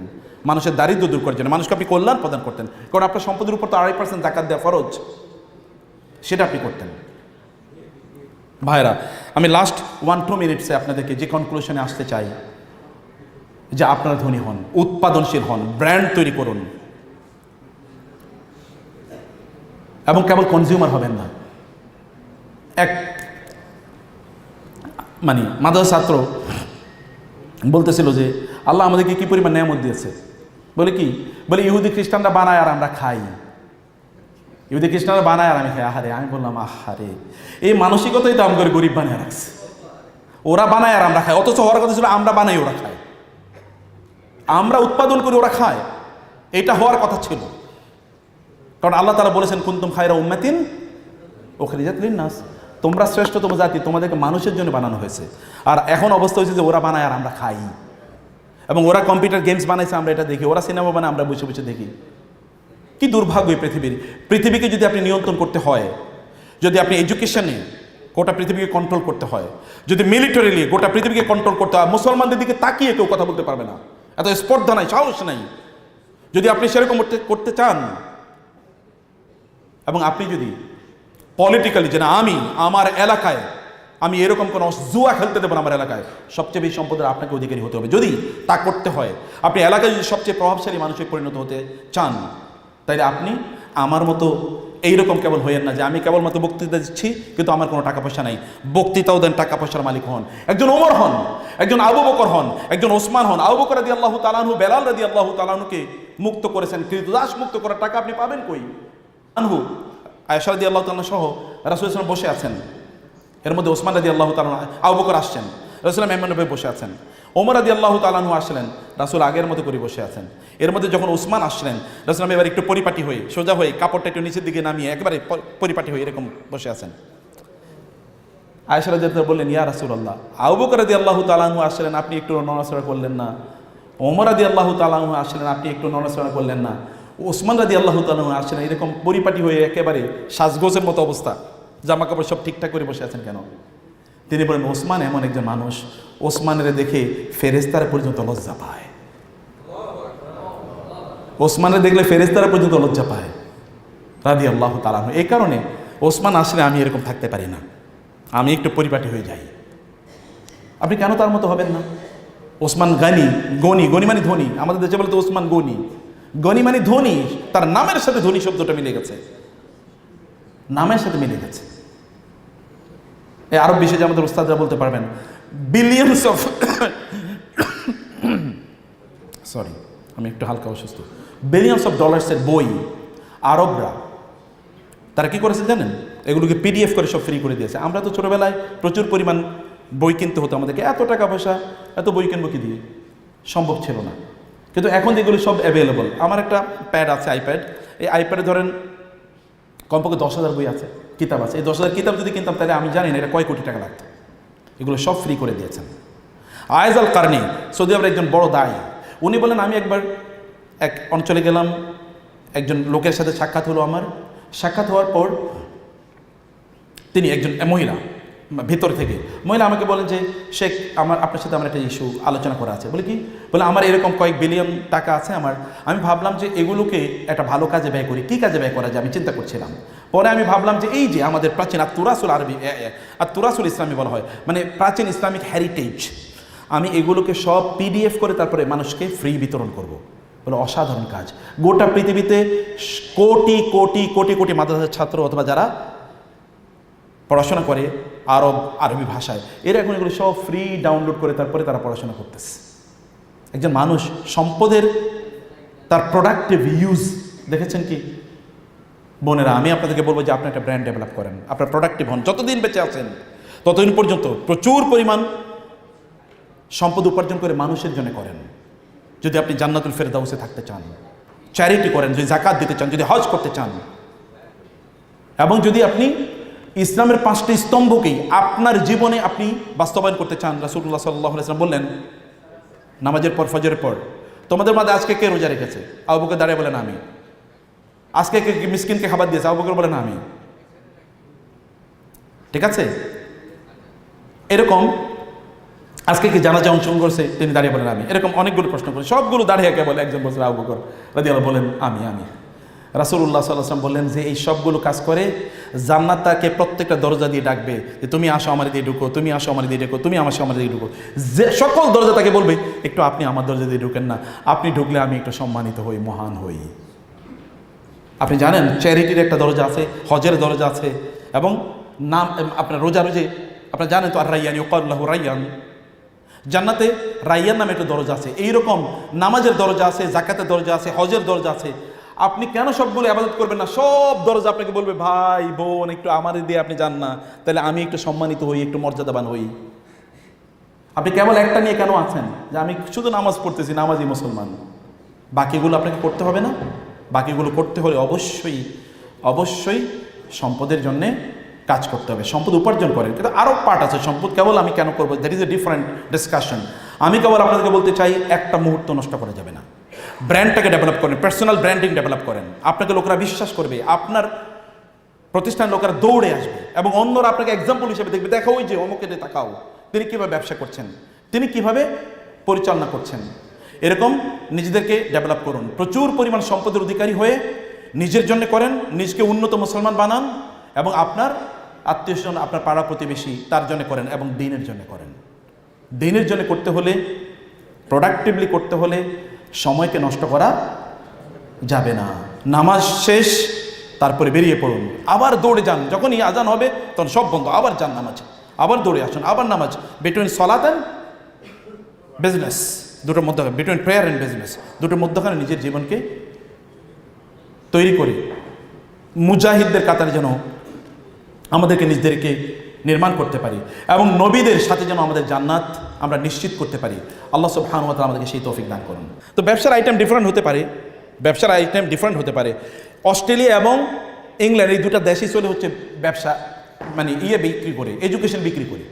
মানুষের দারিদ্র দূর করার জন্য, মানুষকে আপনি কল্যাণ প্রদান করতেন। কারণ আপনার সম্পদের উপর তো 2.5% যাকাত দেওয়া ফরজ, সেটা আপনি করতেন। ভাইরা, আমি লাস্ট 1-2 মিনিটসে আপনাদেরকে যে কনক্লুশনে আসতে চাই, যে আপনারা ধনী হন, উৎপাদনশীল হন, ব্র্যান্ড তৈরি করুন, এবং কেবল কনজিউমার হবেন না। এক মানে মাদ্রাসা ছাত্র বলতেছিল যে আল্লাহ আমাদেরকে কি পরিমাণ নেয়ামত দিয়েছে। বলে কি? বলে ইহুদি খ্রিস্টানরা বানায় আর আমরা খাই। ইহুদি খ্রিস্টানরা বানায় আর আমি খাই। আহারে, আমি বললাম আহারে, এই মানসিকতাই তো আমাদের গরিব বানিয়ে রাখছে। ওরা বানায় আর আমরা খাই, অথচ হওয়ার কথা ছিল আমরা বানাই ওরা খায়, আমরা উৎপাদন করি ওরা খায়। এটা হওয়ার কথা ছিল। কারণ আল্লাহ তাআলা বলেছেন, কুনতুম খায়রা উম্মাতিন উখরিজাত লিন-নাস, তোমরা শ্রেষ্ঠতম জাতি, তোমাদেরকে মানুষের জন্য বানানো হয়েছে। আর এখন অবস্থা হয়েছে যে ওরা বানায় আর আমরা খাই। এবং ওরা কম্পিউটার গেমস বানাইছে, আমরা এটা দেখি, ওরা সিনেমা বানায়, আমরা বসে বসে দেখি। কি দুর্ভাগ্য এই পৃথিবীকে যদি আপনি নিয়ন্ত্রণ করতে হয়, যদি আপনি এডুকেশনে গোটা পৃথিবীকে কন্ট্রোল করতে হয়, যদি মিলিটারিলি গোটা পৃথিবীকে কন্ট্রোল করতে হয়, মুসলমানদের দিকে তাকিয়ে কেউ কথা বলতে পারবে না, এত স্পর্ধা নাই, সাহস নাই। যদি আপনি সেরকম করতে চান, এবং আপনি যদি পলিটিক্যালি যে না আমি আমার এলাকায় আমি এরকম কোনো জুয়া খেলতে দেবো না, আমার এলাকায় সবচেয়ে বেশি সম্পদের আপনাকে অধিকারী হতে হবে, যদি তা করতে হয়, আপনি এলাকায় যদি সবচেয়ে প্রভাবশালী মানুষে পরিণত হতে চান, তাইলে আপনি আমার মতো এইরকম কেবল হইয়েন না যে আমি কেবলমাত্র বক্তৃতা দিচ্ছি কিন্তু আমার কোনো টাকা পয়সা নাই। বক্তৃতাও দেন, টাকা পয়সার মালিক হন, একজন ওমর হন, একজন আবু বকর হন, একজন ওসমান হন। আবু বকর রাদিয়াল্লাহু তাআলা আনহু বেলাল রাদিয়াল্লাহু তাআলা আনহুকে মুক্ত করেছেন, ক্রীতদাস মুক্ত করার টাকা আপনি পাবেন কই? আনহু আয়েশা রাদিয়াল্লাহু তাআলা সহ রাসূল সাল্লাল্লাহু আলাইহি ওয়াসাল্লাম বসে আছেন, এর মধ্যে ওসমান রাদিয়াল্লাহু তাআলা, আবু বকর আসছেন, রাসূল মেহমানের ভাবে বসে আছেন, ওমর রাদিয়াল্লাহু তাআলা আনহু আসলেন, রাসূল আগের মতো করে বসে আছেন। এর মধ্যে যখন ওসমান আসলেন, রাসূল এবার একটু পরিপাটি হয়ে সোজা হয়ে কাপড়টা একটু নিচের দিকে নামিয়ে একেবারে পরিপাটি হয়ে এরকম বসে আছেন। আয়েশা রাদিয়াল্লাহু বললেন, ইয়া রাসূলুল্লাহ, আবু বকর রাদিয়াল্লাহু তাআলা আনহু আসলেন, আপনি একটু নড়াচড়া করলেন না? ওমর রাদিয়াল্লাহু তাআলা আনহু আসলেন, আপনি একটু নড়াচড়া করলেন না? ওসমান রাদিয়াল্লাহু তাআলা আনহু আসলেন, এরকম পরিপাটি হয়ে একেবারে সাজগোজের মতো অবস্থা, জামা কাপড় সব ঠিকঠাক করে বসে আছেন কেন? তিনি বলেন, ওসমান এমন একজন মানুষ, ওসমানের দেখে ফেরেশতারা পর্যন্ত লজ্জা পায়। ওসমানের দেখলে ফেরেশতারা পর্যন্ত লজ্জা পায় রাদিয়াল্লাহু তাআলা আনহু। এই কারণে ওসমান আসলে আমি এরকম থাকতে পারি না, আমি একটু পরিপাটি হয়ে যাই। আপনি কেন তার মতো হবেন না? ওসমান গনি মানে ধনী, আমাদের দেশে বলে তো ওসমান গনি মানে ধনী, তার নামের সাথে ধনী শব্দটা মিলে গেছে, নামের সাথে মিলে গেছে। এই আরব বিষয়ে আমাদের উস্তাদরা বলতে পারবেন, বিলিয়নস অফ সরি আমি একটু হালকা অসুস্থ, বিলিয়নস অফ ডলার্সের বই আরবরা তারা কি করেছে জানেন? এগুলোকে পিডিএফ করে সব ফ্রি করে দিয়েছে। আমরা তো ছোটোবেলায় প্রচুর পরিমাণ বই কিনতে হতো, আমাদেরকে এত টাকা পয়সা, এত বই কিনবো কি দিয়ে, সম্ভব ছিল না। কিন্তু এখন এগুলো সব অ্যাভেলেবল। আমার একটা প্যাড আছে, আইপ্যাড, এই আইপ্যাডে ধরেন কমপক্ষে 10,000 বই আছে, কিতাব আছে। এই 10,000 কিতাব যদি কিনতাম তাহলে আমি জানি না এটা কয় কোটি টাকা লাগতো। এগুলো সব ফ্রি করে দিয়েছেন। আয়েজ আল কারনি সৌদি আরবের একজন বড় দায়ী, উনি বলেন, আমি একবার এক অঞ্চলে গেলাম, একজন লোকের সাথে সাক্ষাৎ হলো আমার। সাক্ষাৎ হওয়ার পর তিনি একজন মহিলা, ভেতর থেকে মহিলা আমাকে বলেন যে শেখ, আপনার সাথে আমার একটা ইস্যু আলোচনা করা আছে। বলে কি? বলে আমার এরকম কয়েক বিলিয়ন টাকা আছে আমার, আমি ভাবলাম যে এগুলোকে একটা ভালো কাজে ব্যয় করি। কী কাজে ব্যয় করা যায় আমি চিন্তা করছিলাম। পরে আমি ভাবলাম যে এই যে আমাদের প্রাচীন তুরাসুল আরবি, তুরাসুল ইসলামী বলা হয়, মানে প্রাচীন ইসলামিক হেরিটেজ, আমি এগুলোকে সব পিডিএফ করে তারপরে মানুষকে ফ্রি বিতরণ করব। বলে অসাধারণ কাজ। গোটা পৃথিবীতে কোটি কোটি কোটি কোটি মাদ্রাসার ছাত্র অথবা যারা পড়াশোনা করে আরবি ভাষায়, এরা এখন এগুলো সব ফ্রি ডাউনলোড করে তারপরে তারা পড়াশোনা করতেছে। একজন মানুষ সম্পদের তার প্রোডাক্টিভ ইউজ দেখেছেন কি? বোনেরা, আমি আপনাদেরকে বলবো যে আপনি একটা ব্র্যান্ড ডেভেলপ করেন, আপনার প্রোডাক্টিভ হন, যতদিন বেঁচে আছেন ততদিন পর্যন্ত প্রচুর পরিমাণ সম্পদ উপার্জন করে মানুষের জন্য করেন। যদি আপনি জান্নাতুল ফেরদাউসে থাকতে চান, চ্যারিটি করেন, যদি জাকাত দিতে চান, যদি হজ করতে চান, এবং যদি আপনি ইসলামের 5টি স্তম্ভকেই আপনার জীবনে আপনি বাস্তবায়ন করতে চান। রাসূলুল্লাহ সাল্লাল্লাহু আলাইহি ওয়াসাল্লাম বললেন, নামাজের পর, ফজরের পর, তোমাদের মধ্যে আজকে কে রোজা রেখেছে? আবু বকর দাঁড়িয়ে বলেন আমি। আজকে কে মিসকিনকে খাবার দিয়েছে? আবু বকর বলেন আমি। ঠিক আছে? এরকম আজকে কি জানাজা অংশগ্রহণ করছে? তিনি দাঁড়িয়ে বলেন আমি। এরকম অনেকগুলো প্রশ্ন করে সবগুলো দাঁড়িয়ে কে বলে? একজন বলছেন আবু বকর রাদিয়াল্লাহু বলেন আমি। রাসূলুল্লাহ সাল্লাল্লাহু আলাইহি ওয়াসাল্লাম বললেন যে এই সবগুলো কাজ করে জান্নাত তাকে প্রত্যেকটা দরজা দিয়ে ডাকবে যে তুমি আসো আমার দিয়ে ঢুকো, তুমি আসো আমার দিয়ে ঢুকো, তুমি আমার দিয়ে ঢুকো। যে সকল দরজা তাকে বলবে একটু আপনি আমার দরজা দিয়ে ঢুকেন না, আপনি ঢুকলে আমি একটু সম্মানিত হই, মহান হই। আপনি জানেন চ্যারিটির একটা দরজা আছে, হজের দরজা আছে, এবং নাম আপনার রোজা আপনারা জানেন তো, আর রাইয়ান ইউকালু লাহু রাইয়ান, জান্নাতে রাইয়ান নামে একটা দরজা আছে। এইরকম নামাজের দরজা আছে, জাকাতের দরজা আছে, হজের দরজা আছে। আপনি কেন সবগুলো ইবাদত করবেন না? সব দরজা আপনাকে বলবে ভাই বোন একটু আমার দিয়ে আপনি যান না, তাহলে আমি একটু সম্মানিত হই, একটু মর্যাদাবান হই। আপনি কেবল একটা নিয়ে কেন আছেন যে আমি শুধু নামাজ পড়তেছি, নামাজি মুসলমান? বাকিগুলো আপনাকে করতে হবে না? বাকিগুলো করতে হলে অবশ্যই সম্পদের জন্যে কাজ করতে হবে, সম্পদ উপার্জন করেন। কিন্তু আরও পার্ট আছে সম্পদ কেবল আমি কেন করবো, that is a different discussion. আমি কেবল আপনাদেরকে বলতে চাই, একটা মুহূর্ত নষ্ট করা যাবে না। ব্র্যান্ডটাকে ডেভেলপ করেন, পার্সোনাল ব্র্যান্ডিং ডেভেলপ করেন। আপনাকে লোকেরা বিশ্বাস করবে, আপনার প্রতিষ্ঠান লোকেরা দৌড়ে আসবে এবং অন্যরা আপনাকে এক্সাম্পল হিসেবে দেখবে, দেখো ওই যে অমুকে তাকাও, তিনি কীভাবে ব্যবসা করছেন, তিনি কিভাবে পরিচালনা করছেন। এরকম নিজেদেরকে ডেভেলপ করুন। প্রচুর পরিমাণ সম্পদের অধিকারী হয়ে নিজের জন্য করেন, নিজকে উন্নত মুসলমান বানান এবং আপনার আত্মীয়স্বজন, আপনার পাড়া প্রতিবেশী তার জন্য করেন এবং দিনের জন্য করেন। দিনের জন্য করতে হলে, প্রোডাক্টিভলি করতে হলে সময়কে নষ্ট করা যাবে না। নামাজ শেষ, তারপরে বেরিয়ে পড়ুন, আবার দৌড়ে যান। যখনই আজান হবে তখন সব বন্ধ, আবার যান নামাজে, আবার দৌড়ে আসুন, আবার নামাজ। বিটুইন সলাত অ্যান্ড বিজনেস, দুটোর মধ্যে, বিটুইন প্রেয়ার অ্যান্ড বিজনেস, দুটোর মধ্যখানে নিজের জীবনকে তৈরি করে মুজাহিদদের কাতারে যেন আমাদেরকে নিজেদেরকে নির্মাণ করতে পারি এবং নবীদের সাথে যেন আমাদের জান্নাত আমরা নিশ্চিত করতে পারি। আল্লাহ সুবহানাহু ওয়া তাআলা আমাদেরকে সেই তৌফিক দান করুন। তো ব্যবসার আইটেম ডিফারেন্ট হতে পারে, অস্ট্রেলিয়া এবং ইংল্যান্ড, এই দুটো দেশই চলে হচ্ছে ব্যবসা, মানে বিক্রি করে, এডুকেশন বিক্রি করে।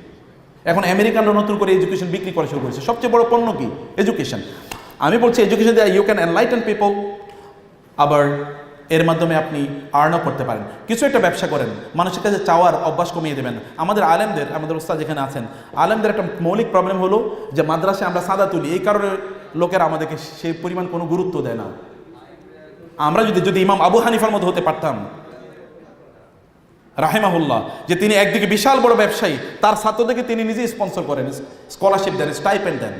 এখন আমেরিকানরা নতুন করে এডুকেশন বিক্রি করা শুরু করেছে। সবচেয়ে বড় পণ্য কি? এডুকেশন। আমি বলছি এডুকেশন দিয়ে ইউ ক্যান এনলাইটেন পিপল, আবার এর মাধ্যমে আপনি আর্নও করতে পারেন। কিছু একটা ব্যবসা করেন, মানুষের কাছে চাওয়ার অভ্যাস কমিয়ে দেবেন। আমাদের আলেমদের, আমাদের ওস্তাদ যেখানে আছেন, আলেমদের একটা মৌলিক প্রবলেম হলো যে মাদ্রাসায় আমরা সাদা তুলি, এই কারণে লোকেরা আমাদেরকে সেই পরিমাণ কোনো গুরুত্ব দেয় না। আমরা যদি ইমাম আবু হানিফার মতো হতে পারতাম রাহিমাহুল্লাহ, যে তিনি একদিকে বিশাল বড় ব্যবসায়ী, তার ছাত্রদেরকে তিনি নিজেই স্পন্সর করেন, স্কলারশিপ দেন, স্টাইপেন্ড দেন,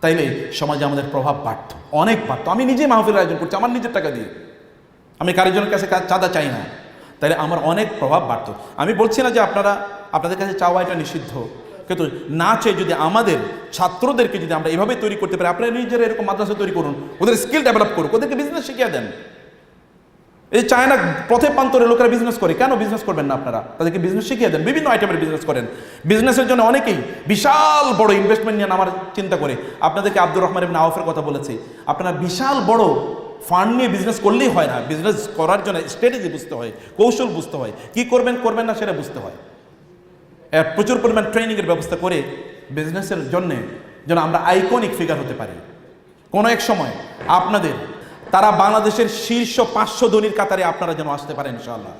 তাইলে সমাজে আমাদের প্রভাব বাড়ত, অনেক বাড়ত। আমি নিজেই মাহফিল আয়োজন করছি আমার নিজের টাকা দিয়ে, আমি কারিজনের কাছে চাঁদা চাই না, তাইলে আমার অনেক প্রভাব বাড়ত। আমি বলছি না যে আপনাদের কাছে চাওয়া এটা নিষিদ্ধ, কিন্তু না চেয়ে যদি আমাদের ছাত্রদেরকে যদি আমরা এভাবে তৈরি করতে পারি, আপনারা নিজেরা এরকম মাদ্রাসা তৈরি করুন, ওদের স্কিল ডেভেলপ করুন, ওদেরকে বিজনেস শিখিয়ে দেন। এই চায়না পথে প্রান্তরে লোকেরা বিজনেস করে, কেন বিজনেস করবেন না আপনারা? তাদেরকে বিজনেস শিখিয়ে দেন, বিভিন্ন আইটেমের বিজনেস করেন। বিজনেসের জন্য অনেকেই বিশাল বড় ইনভেস্টমেন্ট নিয়ে আমার চিন্তা করে, আপনাদেরকে আব্দুর রহমান ইবনে আওফের কথা বলেছি, আপনারা বিশাল বড় ফান্ড নিয়ে বিজনেস করলেই হয় না। বিজনেস করার জন্য স্ট্র্যাটেজি বুঝতে হয়, কৌশল বুঝতে হয়, কি করবেন করবেন না সেটা বুঝতে হয়। প্রচুর পরিমাণ ট্রেনিংয়ের ব্যবস্থা করে বিজনেসের জন্যে যেন আমরা আইকনিক ফিগার হতে পারি। কোনো এক সময় আপনাদের তারা বাংলাদেশের শীর্ষ 500 ধনীর কাতারে আপনারা যেন আসতে পারেন ইনশাআল্লাহ।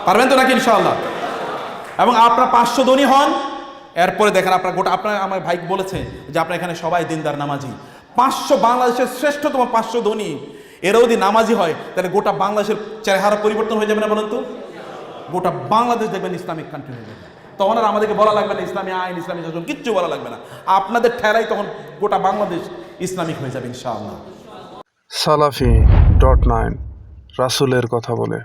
পারবেন তো নাকি ইনশাআল্লাহ? এবং আপনারা 500 ধনী হন, এরপরে দেখেন আপনার গোটা, আপনার আমার ভাই বলেছে যে আপনার এখানে সবাই দিনদার নামাজি, 500 বাংলাদেশের শ্রেষ্ঠতম 500 ধনী এরাও যদি নামাজি হয়, তাহলে গোটা বাংলাদেশের চেহারা পরিবর্তন হয়ে যাবে না বলেন তো? গোটা বাংলাদেশ দেখবেন ইসলামিক কান্ট্রি হয়ে যাবে। তখন আর আমাদেরকে বলা লাগবে না ইসলামী আইন, ইসলামী শাসন, কিচ্ছু বলা লাগবে না। আপনাদের ঠেলাই তখন গোটা বাংলাদেশ ইসলামিক হয়ে যাবে ইনশাআল্লাহ। Salafi.9 রাসূলের কথা বলে।